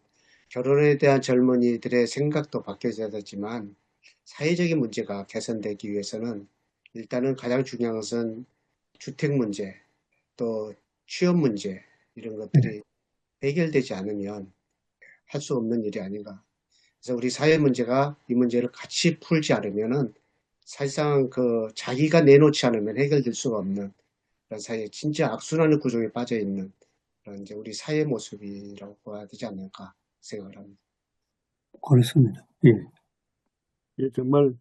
결혼에 대한 젊은이들의 생각도 바뀌어야 되지만 사회적인 문제가 개선되기 위해서는 일단은 가장 중요한 것은 주택 문제, 또 취업 문제 이런 것들이 해결되지 않으면 할 수 없는 일이 아닌가. 그래서 우리 사회 문제가 이 문제를 같이 풀지 않으면은 사실상 그 자기가 내놓지 않으면 해결될 수가 없는 그런 사회 진짜 악순환의 구조에 빠져 있는 그런 이제 우리 사회 모습이라고 봐야 되지 않을까 생각을 합니다. 그렇습니다. 예. 이게 정말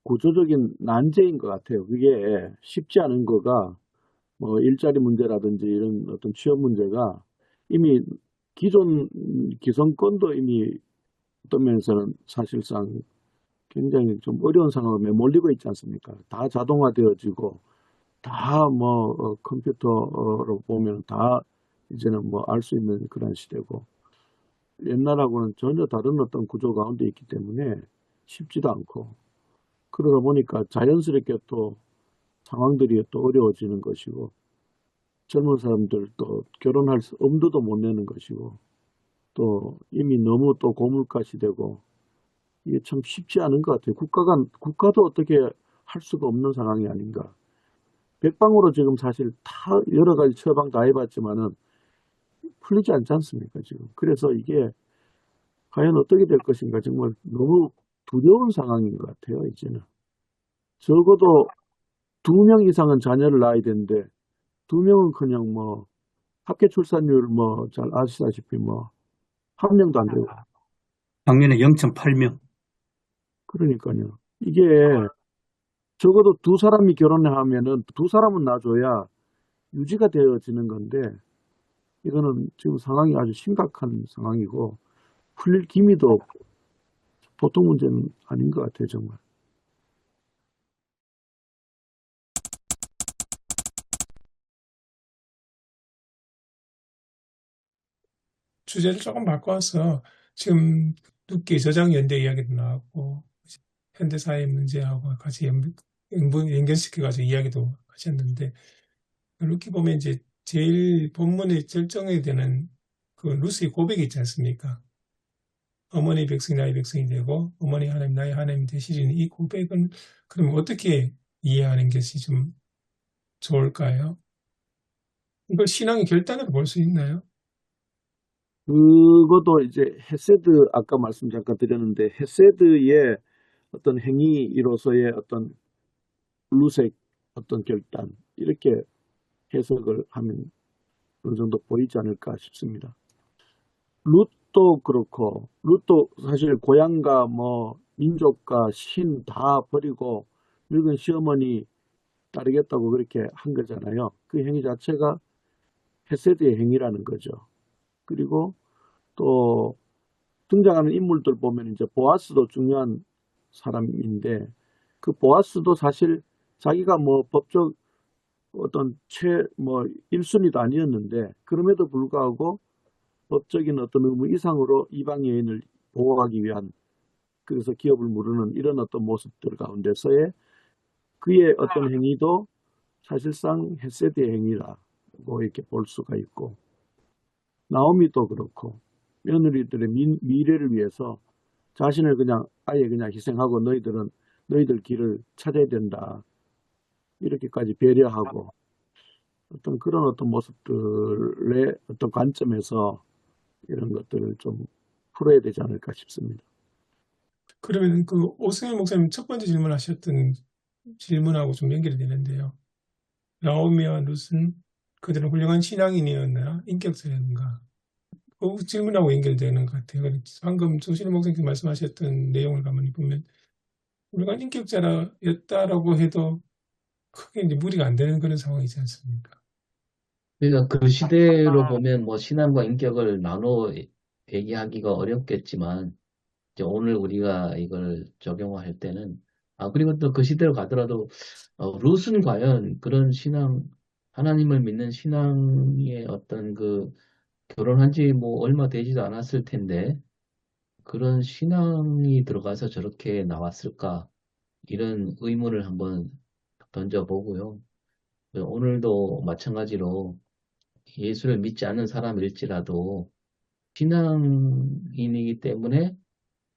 구조적인 난제인 것 같아요. 그게 쉽지 않은 거가 뭐 일자리 문제라든지 이런 어떤 취업 문제가 이미 기성권도 이미 어떤 면에서는 사실상 굉장히 좀 어려운 상황에 몰리고 있지 않습니까? 다 자동화되어지고 다 뭐 컴퓨터로 보면 다 이제는 뭐 알 수 있는 그런 시대고 옛날하고는 전혀 다른 어떤 구조 가운데 있기 때문에 쉽지도 않고 그러다 보니까 자연스럽게 또 상황들이 또 어려워지는 것이고 젊은 사람들도 결혼할 엄두도 못 내는 것이고 또 이미 너무 또 고물가시 되고 이게 참 쉽지 않은 것 같아요. 국가도 어떻게 할 수가 없는 상황이 아닌가. 백방으로 지금 사실 다 여러 가지 처방 다 해봤지만은 풀리지 않지 않습니까, 지금. 그래서 이게 과연 어떻게 될 것인가 정말 너무 두려운 상황인 것 같아요, 이제는. 적어도 2명 이상은 자녀를 낳아야 되는데 2명은 그냥 뭐 학교 출산율 뭐 잘 아시다시피 뭐 1명도 안 되고 작년에 0.8명. 그러니까요. 이게 적어도 2사람이 결혼을 하면은 2사람은 낳아줘야 유지가 되어지는 건데 이거는 지금 상황이 아주 심각한 상황이고 풀릴 기미도 없고 보통 문제는 아닌 것 같아요, 정말. 주제를 조금 바꿔서 지금 룻기 저장연대 이야기도 나왔고 현대사회 문제하고 같이 연결시켜가지고 이야기도 하셨는데 룻기 보면 이제 제일 본문에 절정이 되는 그 루스의 고백이 있지 않습니까? 어머니 백성이 나의 백성이 되고 어머니 하나님 나의 하나님이 되시리는 이 고백은 그럼 어떻게 이해하는 것이 좀 좋을까요? 이걸 신앙의 결단으로 볼 수 있나요? 그것도 이제 헤세드 아까 말씀 잠깐 드렸는데 헤세드의 어떤 행위로서의 어떤 룻의 어떤 결단 이렇게 해석을 하면 어느 정도 보이지 않을까 싶습니다. 룻도 그렇고, 룻도 사실 고향과 뭐 민족과 신 다 버리고 늙은 시어머니 따르겠다고 그렇게 한 거잖아요. 그 행위 자체가 헤세드의 행위라는 거죠. 그리고 또 등장하는 인물들 보면 이제 보아스도 중요한 사람인데, 그 보아스도 사실 자기가 뭐 법적 어떤 뭐 1순위도 아니었는데, 그럼에도 불구하고 법적인 어떤 의무 이상으로 이방 여인을 보호하기 위한, 그래서 기업을 무르는 이런 어떤 모습들 가운데서의 그의 어떤 행위도 사실상 헤세드의 행위라고 이렇게 볼 수가 있고, 나오미도 그렇고 며느리들의 미래를 위해서 자신을 그냥 아예 그냥 희생하고 너희들 길을 찾아야 된다, 이렇게까지 배려하고 어떤 그런 어떤 모습들의 어떤 관점에서 이런 것들을 좀 풀어야 되지 않을까 싶습니다. 그러면 그 오승일 목사님 첫 번째 질문하셨던 질문하고 좀 연결이 되는데요. 나오미와 룻은 그들은 훌륭한 신앙인이었나 인격자였는가? 그 질문하고 연결되는 것 같아요. 방금 조신호 목사님께서 말씀하셨던 내용을 가만히 보면 훌륭한 인격자였다라고 해도 크게 이제 무리가 안 되는 그런 상황이지 않습니까? 그러니까 그 시대로 보면 뭐 신앙과 인격을 나눠 얘기하기가 어렵겠지만, 이제 오늘 우리가 이걸 적용할 때는, 그리고 또 그 시대로 가더라도, 룻은 과연 그런 신앙, 하나님을 믿는 신앙의 어떤 그, 결혼한 지 뭐 얼마 되지도 않았을 텐데, 그런 신앙이 들어가서 저렇게 나왔을까? 이런 의문을 한번 던져보고요. 오늘도 마찬가지로 예수를 믿지 않는 사람일지라도 신앙인이기 때문에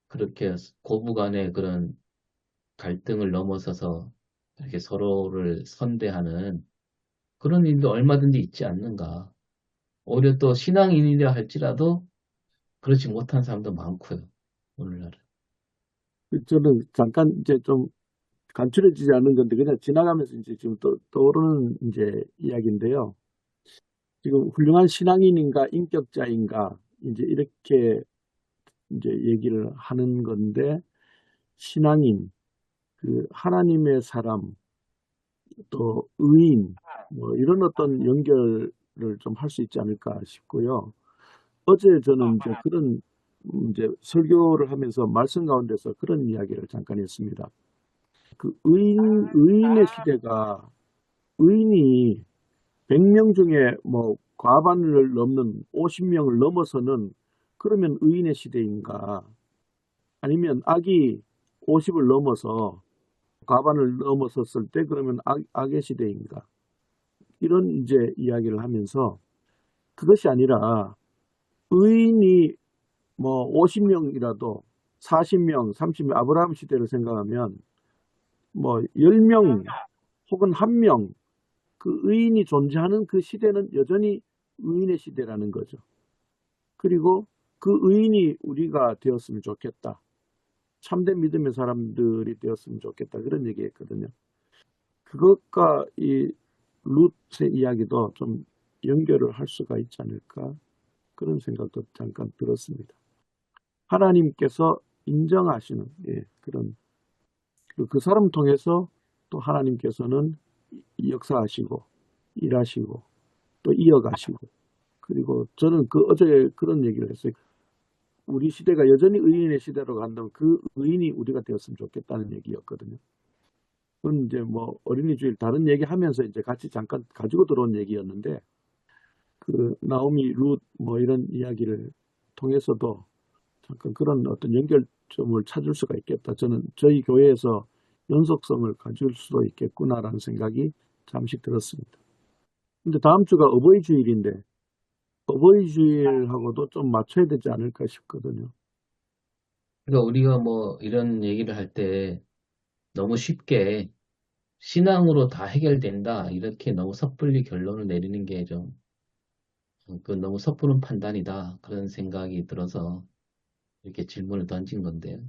그렇게 고부간의 그런 갈등을 넘어서서 이렇게 서로를 선대하는 그런 일도 얼마든지 있지 않는가. 오히려 또 신앙인이라 할지라도 그렇지 못한 사람도 많고요. 오늘날은. 저는 잠깐 이제 좀 간추려지지 않은 건데 그냥 지나가면서 이제 지금 떠오르는 이제 이야기인데요. 지금 훌륭한 신앙인인가 인격자인가 이제 이렇게 이제 얘기를 하는 건데, 신앙인, 그 하나님의 사람, 또 의인, 뭐 이런 어떤 연결을 좀 할 수 있지 않을까 싶고요. 어제 저는 이제 그런 이제 설교를 하면서 말씀 가운데서 그런 이야기를 잠깐 했습니다. 그 의인의 시대가, 의인이 100명 중에 뭐 과반을 넘는 50명을 넘어서는, 그러면 의인의 시대인가? 아니면 악이 50을 넘어서 과반을 넘어섰을 때 그러면 악의 시대인가? 이런 이제 이야기를 하면서, 그것이 아니라 의인이 뭐 50명이라도 40명, 30명, 아브라함 시대를 생각하면 뭐 10명 혹은 1명, 그 의인이 존재하는 그 시대는 여전히 의인의 시대라는 거죠. 그리고 그 의인이 우리가 되었으면 좋겠다. 참된 믿음의 사람들이 되었으면 좋겠다. 그런 얘기했거든요. 그것과 이 룻의 이야기도 좀 연결을 할 수가 있지 않을까, 그런 생각도 잠깐 들었습니다. 하나님께서 인정하시는 그런 그 사람 통해서 또 하나님께서는 역사하시고 일하시고 또 이어가시고, 그리고 저는 그 어제 그런 얘기를 했어요. 우리 시대가 여전히 의인의 시대로 간다면 그 의인이 우리가 되었으면 좋겠다는 얘기였거든요. 그건 이제 뭐 어린이 주일 다른 얘기 하면서 이제 같이 잠깐 가지고 들어온 얘기였는데, 그 나오미 룻 뭐 이런 이야기를 통해서도 잠깐 그런 어떤 연결점을 찾을 수가 있겠다. 저는 저희 교회에서 연속성을 가질 수도 있겠구나라는 생각이 잠시 들었습니다. 근데 다음 주가 어버이 주일인데 어버이 주일하고도 좀 맞춰야 되지 않을까 싶거든요. 그러니까 우리가 뭐 이런 얘기를 할 때 너무 쉽게 신앙으로 다 해결된다, 이렇게 너무 섣불리 결론을 내리는 게 좀, 그 너무 섣부른 판단이다. 그런 생각이 들어서 이렇게 질문을 던진 건데요.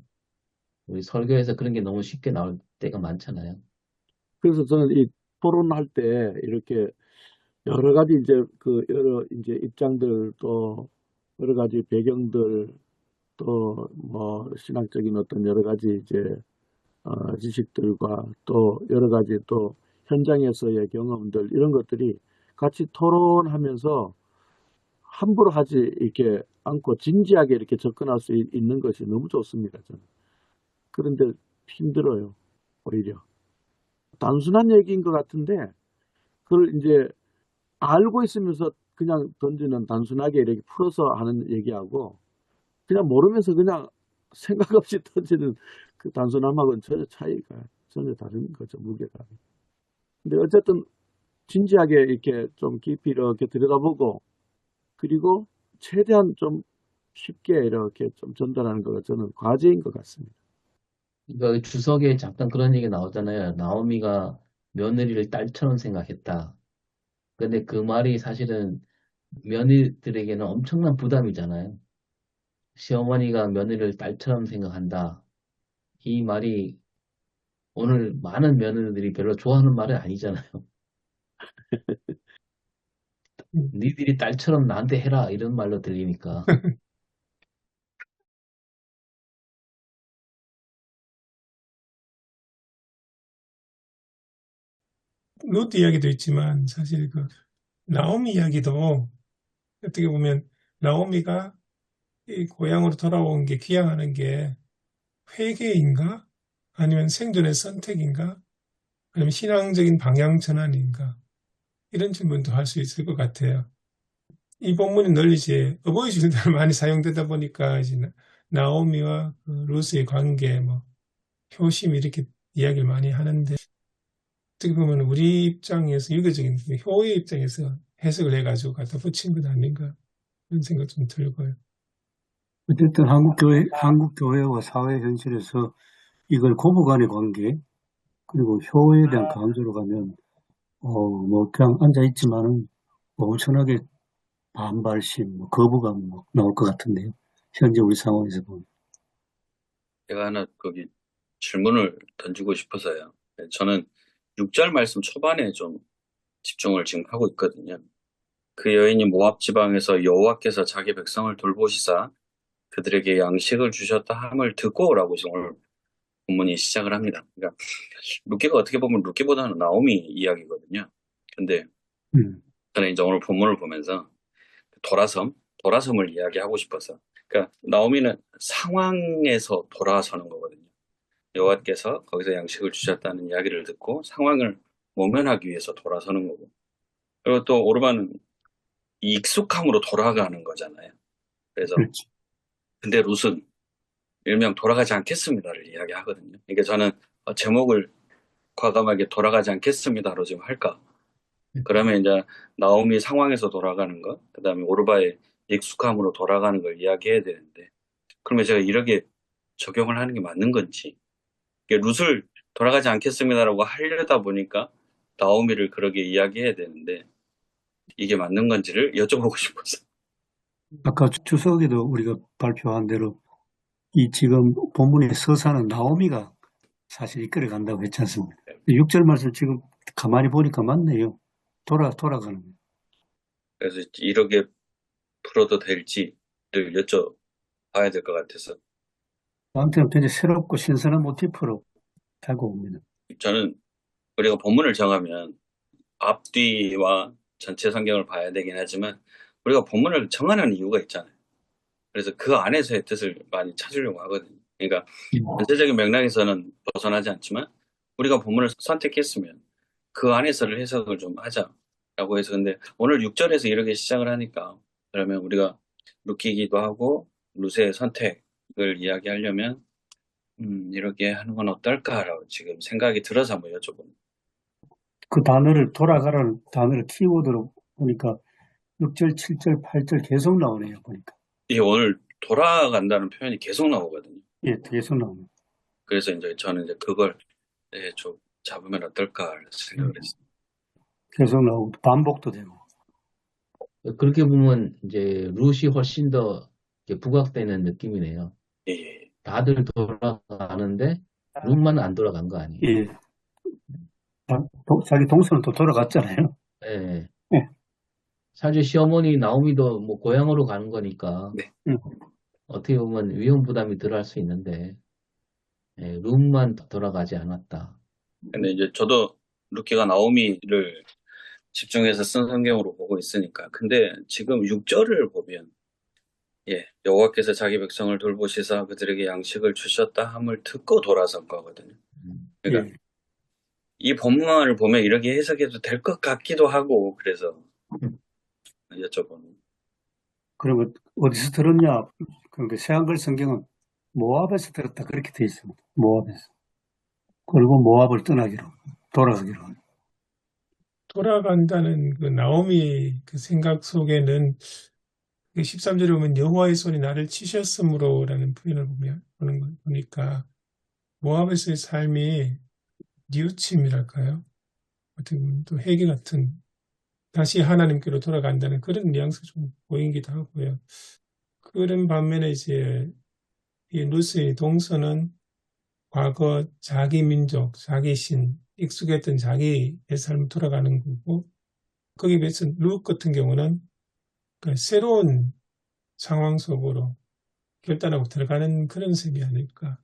우리 설교에서 그런 게 너무 쉽게 나올 때가 많잖아요. 그래서 저는 이 토론할 때 이렇게 여러 가지 이제 그 여러 이제 입장들 또 여러 가지 배경들 또 뭐 신학적인 어떤 여러 가지 이제 지식들과 또 여러 가지 또 현장에서의 경험들 이런 것들이 같이 토론하면서 함부로 하지 이렇게 않고 진지하게 이렇게 접근할 수 있는 것이 너무 좋습니다, 저는. 그런데 힘들어요, 오히려. 단순한 얘기인 것 같은데 그걸 이제 알고 있으면서 그냥 던지는 단순하게 이렇게 풀어서 하는 얘기하고 그냥 모르면서 그냥 생각 없이 던지는 그 단순함하고는 전혀 다른 거죠, 무게가. 근데 어쨌든 진지하게 이렇게 좀 깊이 이렇게 들여다보고 그리고 최대한 좀 쉽게 이렇게 좀 전달하는 거가 저는 과제인 것 같습니다. 그러니까 주석에 잠깐 그런 얘기 나오잖아요. 나오미가 며느리를 딸처럼 생각했다. 근데 그 말이 사실은 며느리들에게는 엄청난 부담이잖아요. 시어머니가 며느리를 딸처럼 생각한다. 이 말이 오늘 많은 며느리들이 별로 좋아하는 말은 아니잖아요. 음. 니들이 딸처럼 나한테 해라 이런 말로 들리니까. 루트 이야기도 있지만 사실 그 나오미 이야기도 어떻게 보면 나오미가 이 고향으로 돌아온 게 귀향하는 게 회개인가 아니면 생존의 선택인가 아니면 신앙적인 방향 전환인가 이런 질문도 할 수 있을 것 같아요. 이 본문이 널리 이제 어버이 주일날 많이 사용되다 보니까 이제 나오미와 그 루스의 관계, 뭐 효심 이렇게 이야기를 많이 하는데 어떻게 보면 우리 입장에서 유교적인 효의 입장에서 해석을 해가지고 갖다 붙인 것 아닌가 그런 생각 좀 들고요. 어쨌든 한국 교회와 사회 현실에서 이걸 고부간의 관계, 그리고 효에 대한 강조로 가면, 뭐, 그냥 앉아있지만은, 뭐 엄청나게 반발심, 뭐 거부감 뭐 나올 것 같은데요. 현재 우리 상황에서 보면. 제가 하나 거기 질문을 던지고 싶어서요. 저는 6절 말씀 초반에 좀 집중을 지금 하고 있거든요. 그 여인이 모압 지방에서 여호와께서 자기 백성을 돌보시사 그들에게 양식을 주셨다 함을 듣고라고 오늘 본문이 시작을 합니다. 그러니까 룻기가 어떻게 보면 룻기보다는 나오미 이야기거든요. 근데 저는 이제 오늘 본문을 보면서 돌아섬을 이야기하고 싶어서. 그러니까 나오미는 상황에서 돌아서는 거거든요. 여호와께서 거기서 양식을 주셨다는 이야기를 듣고 상황을 모면하기 위해서 돌아서는 거고. 그리고 또 오르반은 익숙함으로 돌아가는 거잖아요. 그래서 그렇지. 근데 룻은 일명 돌아가지 않겠습니다를 이야기하거든요. 그러니까 저는 제목을 과감하게 돌아가지 않겠습니다로 지금 할까? 그러면 이제 나오미 상황에서 돌아가는 것, 그 다음에 오르바의 익숙함으로 돌아가는 걸 이야기해야 되는데, 그러면 제가 이렇게 적용을 하는 게 맞는 건지, 이게 룻을 돌아가지 않겠습니다라고 하려다 보니까 나오미를 그러게 이야기해야 되는데, 이게 맞는 건지를 여쭤보고 싶어서. 아까 주석에도 우리가 발표한 대로 이 지금 본문의 서사는 나오미가 사실 이끌어 간다고 했지 않습니까? 6절 말씀 지금 가만히 보니까 맞네요. 돌아가는 거예요. 그래서 이렇게 풀어도 될지를 여쭤봐야 될 것 같아서. 저한테는 굉장히 새롭고 신선한 모티프로 다가옵니다. 저는 우리가 본문을 정하면 앞뒤와 전체 성경을 봐야 되긴 하지만 우리가 본문을 정하는 이유가 있잖아요. 그래서 그 안에서의 뜻을 많이 찾으려고 하거든요. 그러니까 전체적인 맥락에서는 벗어나지 않지만 우리가 본문을 선택했으면 그 안에서를 해석을 좀 하자라고 해서. 근데 오늘 6절에서 이렇게 시작을 하니까 그러면 우리가 룻기기도 하고 룻의 선택을 이야기하려면 이렇게 하는 건 어떨까라고 지금 생각이 들어서 한번 여쭤보는. 그 단어를 돌아가라는 단어를 키워드로 보니까 6절, 7절, 8절 계속 나오네요. 보니까. 이 오늘 돌아간다는 표현이 계속 나오거든요. 예, 계속 나옵니다. 그래서 이제 저는 이제 그걸 좀 잡으면 어떨까 생각을 했어요. 계속 나오고 반복도 되고. 그렇게 보면 이제 룻이 훨씬 더 이렇게 부각되는 느낌이네요. 예. 다들 돌아가는데 룻만 안 돌아간 거 아니에요. 예. 자기 동선은 또 돌아갔잖아요. 예. 예, 사실 시어머니 나오미도 뭐 고향으로 가는 거니까 네. 음, 어떻게 보면 위험 부담이 덜할 수 있는데 룸만 돌아가지 않았다. 근데 이제 저도 루키가 나오미를 집중해서 쓴 성경으로 보고 있으니까. 근데 지금 6절을 보면, 예, 여호와께서 자기 백성을 돌보시사 그들에게 양식을 주셨다 함을 듣고 돌아선 거거든요. 그러니까 예. 이 본문을 보면 이렇게 해석해도 될 것 같기도 하고, 그래서 여쭤보는. 그러면 어디서 들었냐? 그러니까 새한글 성경은 모압에서 들었다 그렇게 돼 있습니다. 모압에서. 그리고 모압을 떠나기로 돌아가기로. 돌아간다는 그 나오미 그 생각 속에는 그 13절에 보면 여호와의 손이 나를 치셨으므로라는 표현을 보는 걸 보니까 모압에서의 삶이 뉘우침이랄까요? 어떻게 보면 또 회개 같은 다시 하나님께로 돌아간다는 그런 뉘앙스가 좀 보이기도 하고요. 그런 반면에 이제 이 루스의 동서는 과거 자기 민족, 자기 신, 익숙했던 자기의 삶을 돌아가는 거고 거기에 비해서 룩 같은 경우는 그 새로운 상황 속으로 결단하고 들어가는 그런 셈이 아닐까.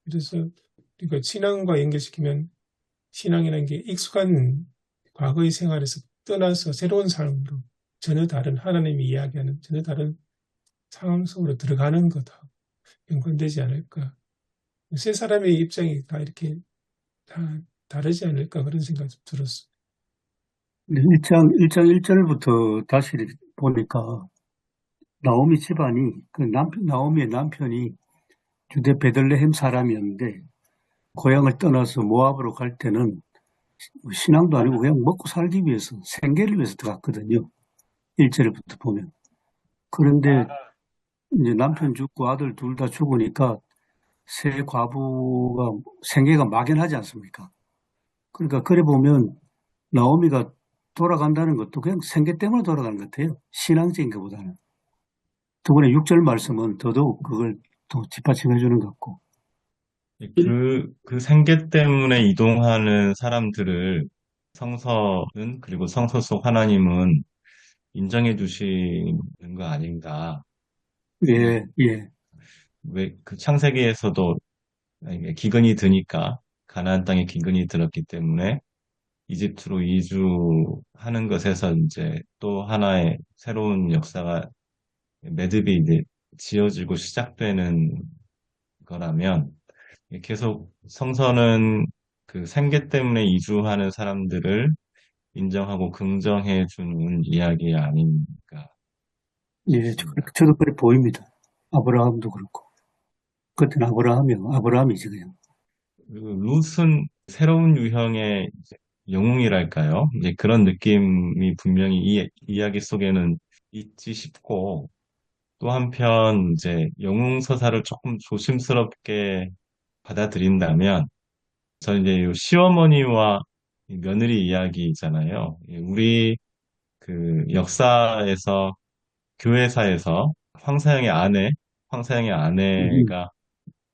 그래서 그러니까 신앙과 연결시키면 신앙이라는 게 익숙한 과거의 생활에서 떠나서 새로운 삶으로 전혀 다른 하나님이 이야기하는 전혀 다른 상황 속으로 들어가는 거다. 연관되지 않을까. 세 사람의 입장이 다 이렇게 다 다르지 않을까 그런 생각이 좀 들었어요. 1장 1절부터 다시 보니까 나오미 집안이 나오미의 남편이 유대 베들레헴 사람이었는데 고향을 떠나서 모압으로 갈 때는 신앙도 아니고 그냥 먹고 살기 위해서 생계를 위해서 들어갔거든요. 1절부터 보면. 그런데 이제 남편 죽고 아들 둘 다 죽으니까 새 과부가 생계가 막연하지 않습니까? 그러니까 그래 보면 나오미가 돌아간다는 것도 그냥 생계 때문에 돌아가는 것 같아요. 신앙적인 것보다는. 두 번의 6절 말씀은 더더욱 그걸 또 뒷받침해 주는 것 같고. 그 생계 때문에 이동하는 사람들을 성서는, 그리고 성서 속 하나님은 인정해 주시는 거 아닌가. 예, 예, 왜 그 창세기에서도 기근이 드니까, 가나안 땅에 기근이 들었기 때문에 이집트로 이주하는 것에서 이제 또 하나의 새로운 역사가, 매듭이 이제 지어지고 시작되는 거라면, 계속 성서는 그 생계 때문에 이주하는 사람들을 인정하고 긍정해 주는 이야기 아닌가 예, 싶습니다. 저도 그래 보입니다. 아브라함도 그렇고. 그때는 아브라함이지, 그냥. 그리고 룻은 새로운 유형의 이제 영웅이랄까요? 이제 그런 느낌이 분명히 이 이야기 속에는 있지 싶고, 또 한편 이제 영웅 서사를 조금 조심스럽게 받아들인다면, 저는 이제 요 시어머니와 이 며느리 이야기 있잖아요. 우리 그 역사에서, 교회사에서 황사영의 음, 아내가,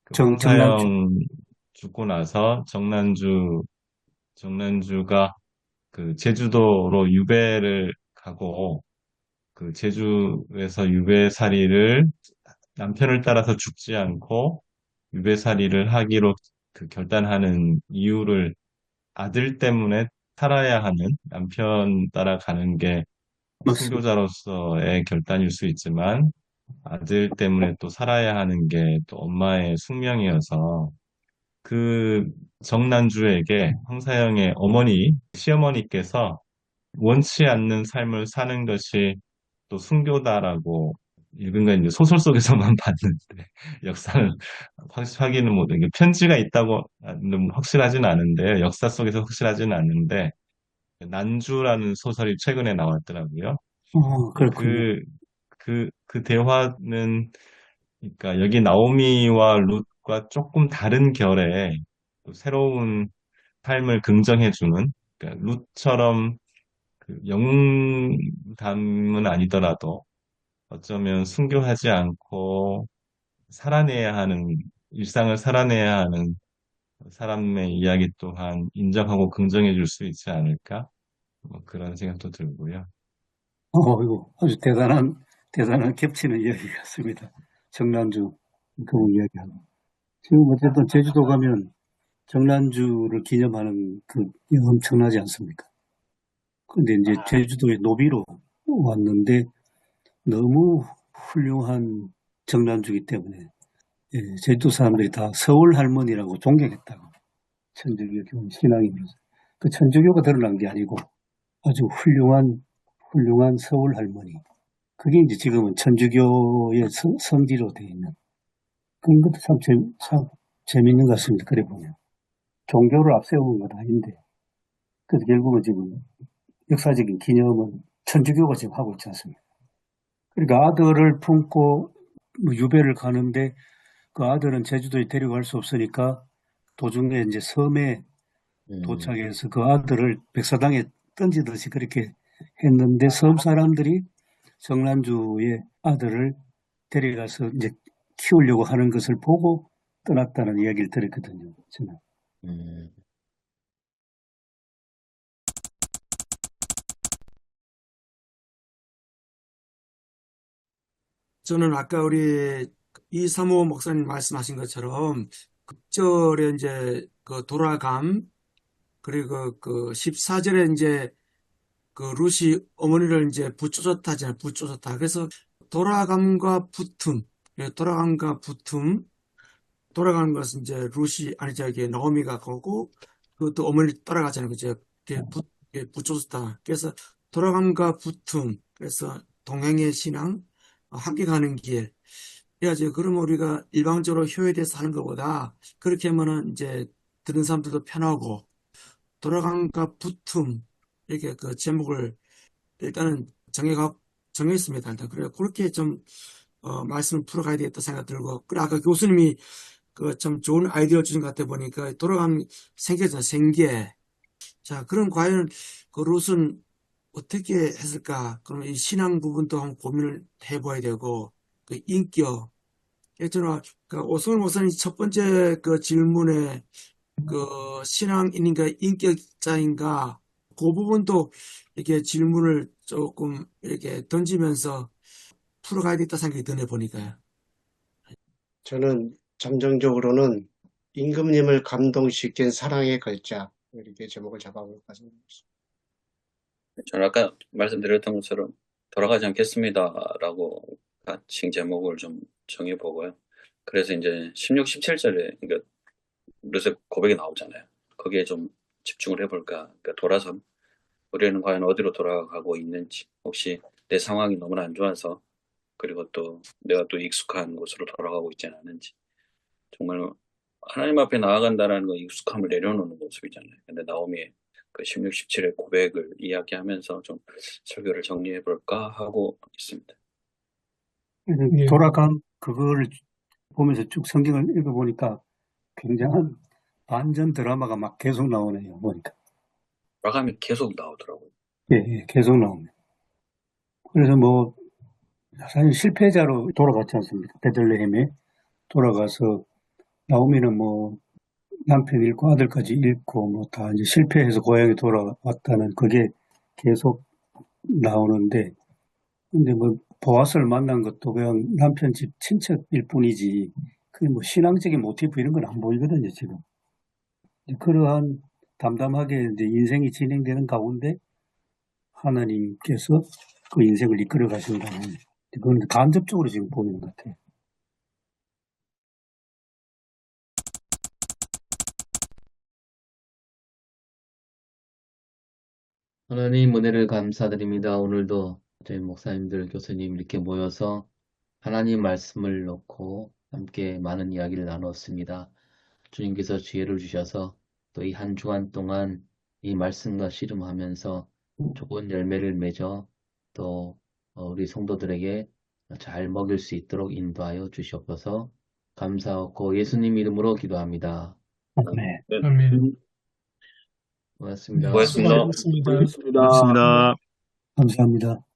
그 정난주. 황사영 죽고 나서 정난주가 그 제주도로 유배를 가고, 그 제주에서 유배살이를, 남편을 따라서 죽지 않고 유배살이를 하기로 그 결단하는 이유를, 아들 때문에 살아야 하는, 남편 따라가는 게 맞습니다. 순교자로서의 결단일 수 있지만 아들 때문에 또 살아야 하는 게 또 엄마의 숙명이어서, 그 정난주에게 황사영의 시어머니께서 원치 않는 삶을 사는 것이 또 순교다라고, 읽은 건 이제 소설 속에서만 봤는데 역사는 확인은 못, 이게 편지가 있다고는 확실하진 않은데요. 역사 속에서 확실하지는 않는데, 난주라는 소설이 최근에 나왔더라고요. 그렇군요. 그 대화는, 그러니까 여기 나오미와 룻과 조금 다른 결의 또 새로운 삶을 긍정해주는, 그러니까 룻처럼 그 영웅담은 아니더라도 어쩌면 순교하지 않고 살아내야 하는, 일상을 살아내야 하는 사람의 이야기 또한 인정하고 긍정해 줄 수 있지 않을까? 뭐 그런 생각도 들고요. 이거 아주 대단한 겹치는 이야기 같습니다. 정난주 그 이야기하고. 지금 어쨌든 제주도 가면 정난주를 기념하는 그 엄청나지 않습니까? 근데 이제 제주도에 노비로 왔는데 너무 훌륭한 정난주기 때문에 제주도 사람들이 다 서울 할머니라고 존경했다고. 천주교 신앙인으로서. 그 천주교가 드러난 게 아니고 아주 훌륭한 서울 할머니. 그게 이제 지금은 천주교의 성지로 되어 있는 그런 것도 참 재밌는 것 같습니다. 그래 보면. 종교를 앞세우는 건 아닌데. 그래서 결국은 지금 역사적인 기념은 천주교가 지금 하고 있지 않습니까? 그러니까 아들을 품고 유배를 가는데 그 아들은 제주도에 데려갈 수 없으니까 도중에 이제 섬에 도착해서 그 아들을 백사당에 던지듯이 그렇게 했는데 섬 사람들이 정난주의 아들을 데려가서 이제 키우려고 하는 것을 보고 떠났다는 이야기를 들었거든요. 저는. 저는 아까 우리 이사모 목사님 말씀하신 것처럼 극절에 이제 그 돌아감 그리고 그 14절에 이제 그 루시 어머니를 이제 부쫓았다 하잖아요. 부쫓았다. 그래서 돌아감과 붙음, 돌아가는 것은 이제 루시 아니 저기 나오미가 거고 그것도 어머니 따라가잖아요. 그죠? 부쫓았다. 그래서 돌아감과 붙음, 그래서 동행의 신앙, 함께 가는 길. 그래가지고 그러면 우리가 일방적으로 효에 대해서 하는 것보다 그렇게 하면은 이제 듣는 사람들도 편하고 돌아감과 붙음 이렇게 그 제목을 일단은 정했습니다. 일단 그래 그렇게 좀 말씀을 풀어가야 되겠다 생각 들고 그래 아까 교수님이 그 참 좋은 아이디어 주신 것 같아 보니까 돌아가면 생계잖아 생계. 자 그럼 과연 그 롯은 어떻게 했을까? 그러면 이 신앙 부분도 한번 고민을 해봐야 되고 그 인격. 예전에 그 오승훈 목사님 첫 번째 그 질문에 그 신앙인인가 인격자인가 그 부분도 이렇게 질문을 조금 이렇게 던지면서 풀어가야 되겠다 생각이 드네 보니까요. 저는 잠정적으로는 임금님을 감동시킨 사랑의 걸작 이렇게 제목을 잡아볼 것같습니다. 저는 아까 말씀드렸던 것처럼 돌아가지 않겠습니다라고 가칭 제목을 좀 정해보고요. 그래서 이제 16, 17절에 그러니까 르세 고백이 나오잖아요. 거기에 좀 집중을 해볼까. 그러니까 돌아서 우리는 과연 어디로 돌아가고 있는지, 혹시 내 상황이 너무나 안 좋아서 그리고 또 내가 또 익숙한 곳으로 돌아가고 있지는 않은지, 정말 하나님 앞에 나아간다라는 건 익숙함을 내려놓는 모습이잖아요. 근데 나오미의 그 16, 17의 고백을 이야기하면서 좀 설교를 정리해볼까 하고 있습니다. 예. 돌아간 그거를 보면서 쭉 성경을 읽어보니까 굉장한 반전 드라마가 막 계속 나오네요. 보니까. 돌아가면 계속 나오더라고요. 예, 계속 나옵니다. 그래서 뭐 사실 실패자로 돌아갔지 않습니까? 베들레헴에 돌아가서 나오미는 뭐 남편 잃고 아들까지 잃고 뭐 다 이제 실패해서 고향에 돌아왔다는 그게 계속 나오는데, 근데 뭐 보아스를 만난 것도 그냥 남편 집 친척일 뿐이지 그게 뭐 신앙적인 모티브 이런 건 안 보이거든요 지금. 그러한 담담하게 이제 인생이 진행되는 가운데 하나님께서 그 인생을 이끌어 가신다는 그건 간접적으로 지금 보이는 것 같아요. 하나님 은혜를 감사드립니다. 오늘도 저희 목사님들, 교수님 이렇게 모여서 하나님 말씀을 놓고 함께 많은 이야기를 나눴습니다. 주님께서 지혜를 주셔서 또 이 한 주간 동안 이 말씀과 씨름하면서 좋은 열매를 맺어 또 우리 성도들에게 잘 먹일 수 있도록 인도하여 주시옵소서. 감사하고 예수님 이름으로 기도합니다. 네. 아멘. 고맙습니다. 고맙습니다. 수고하셨습니다. 고맙습니다. 고맙습니다. 감사합니다.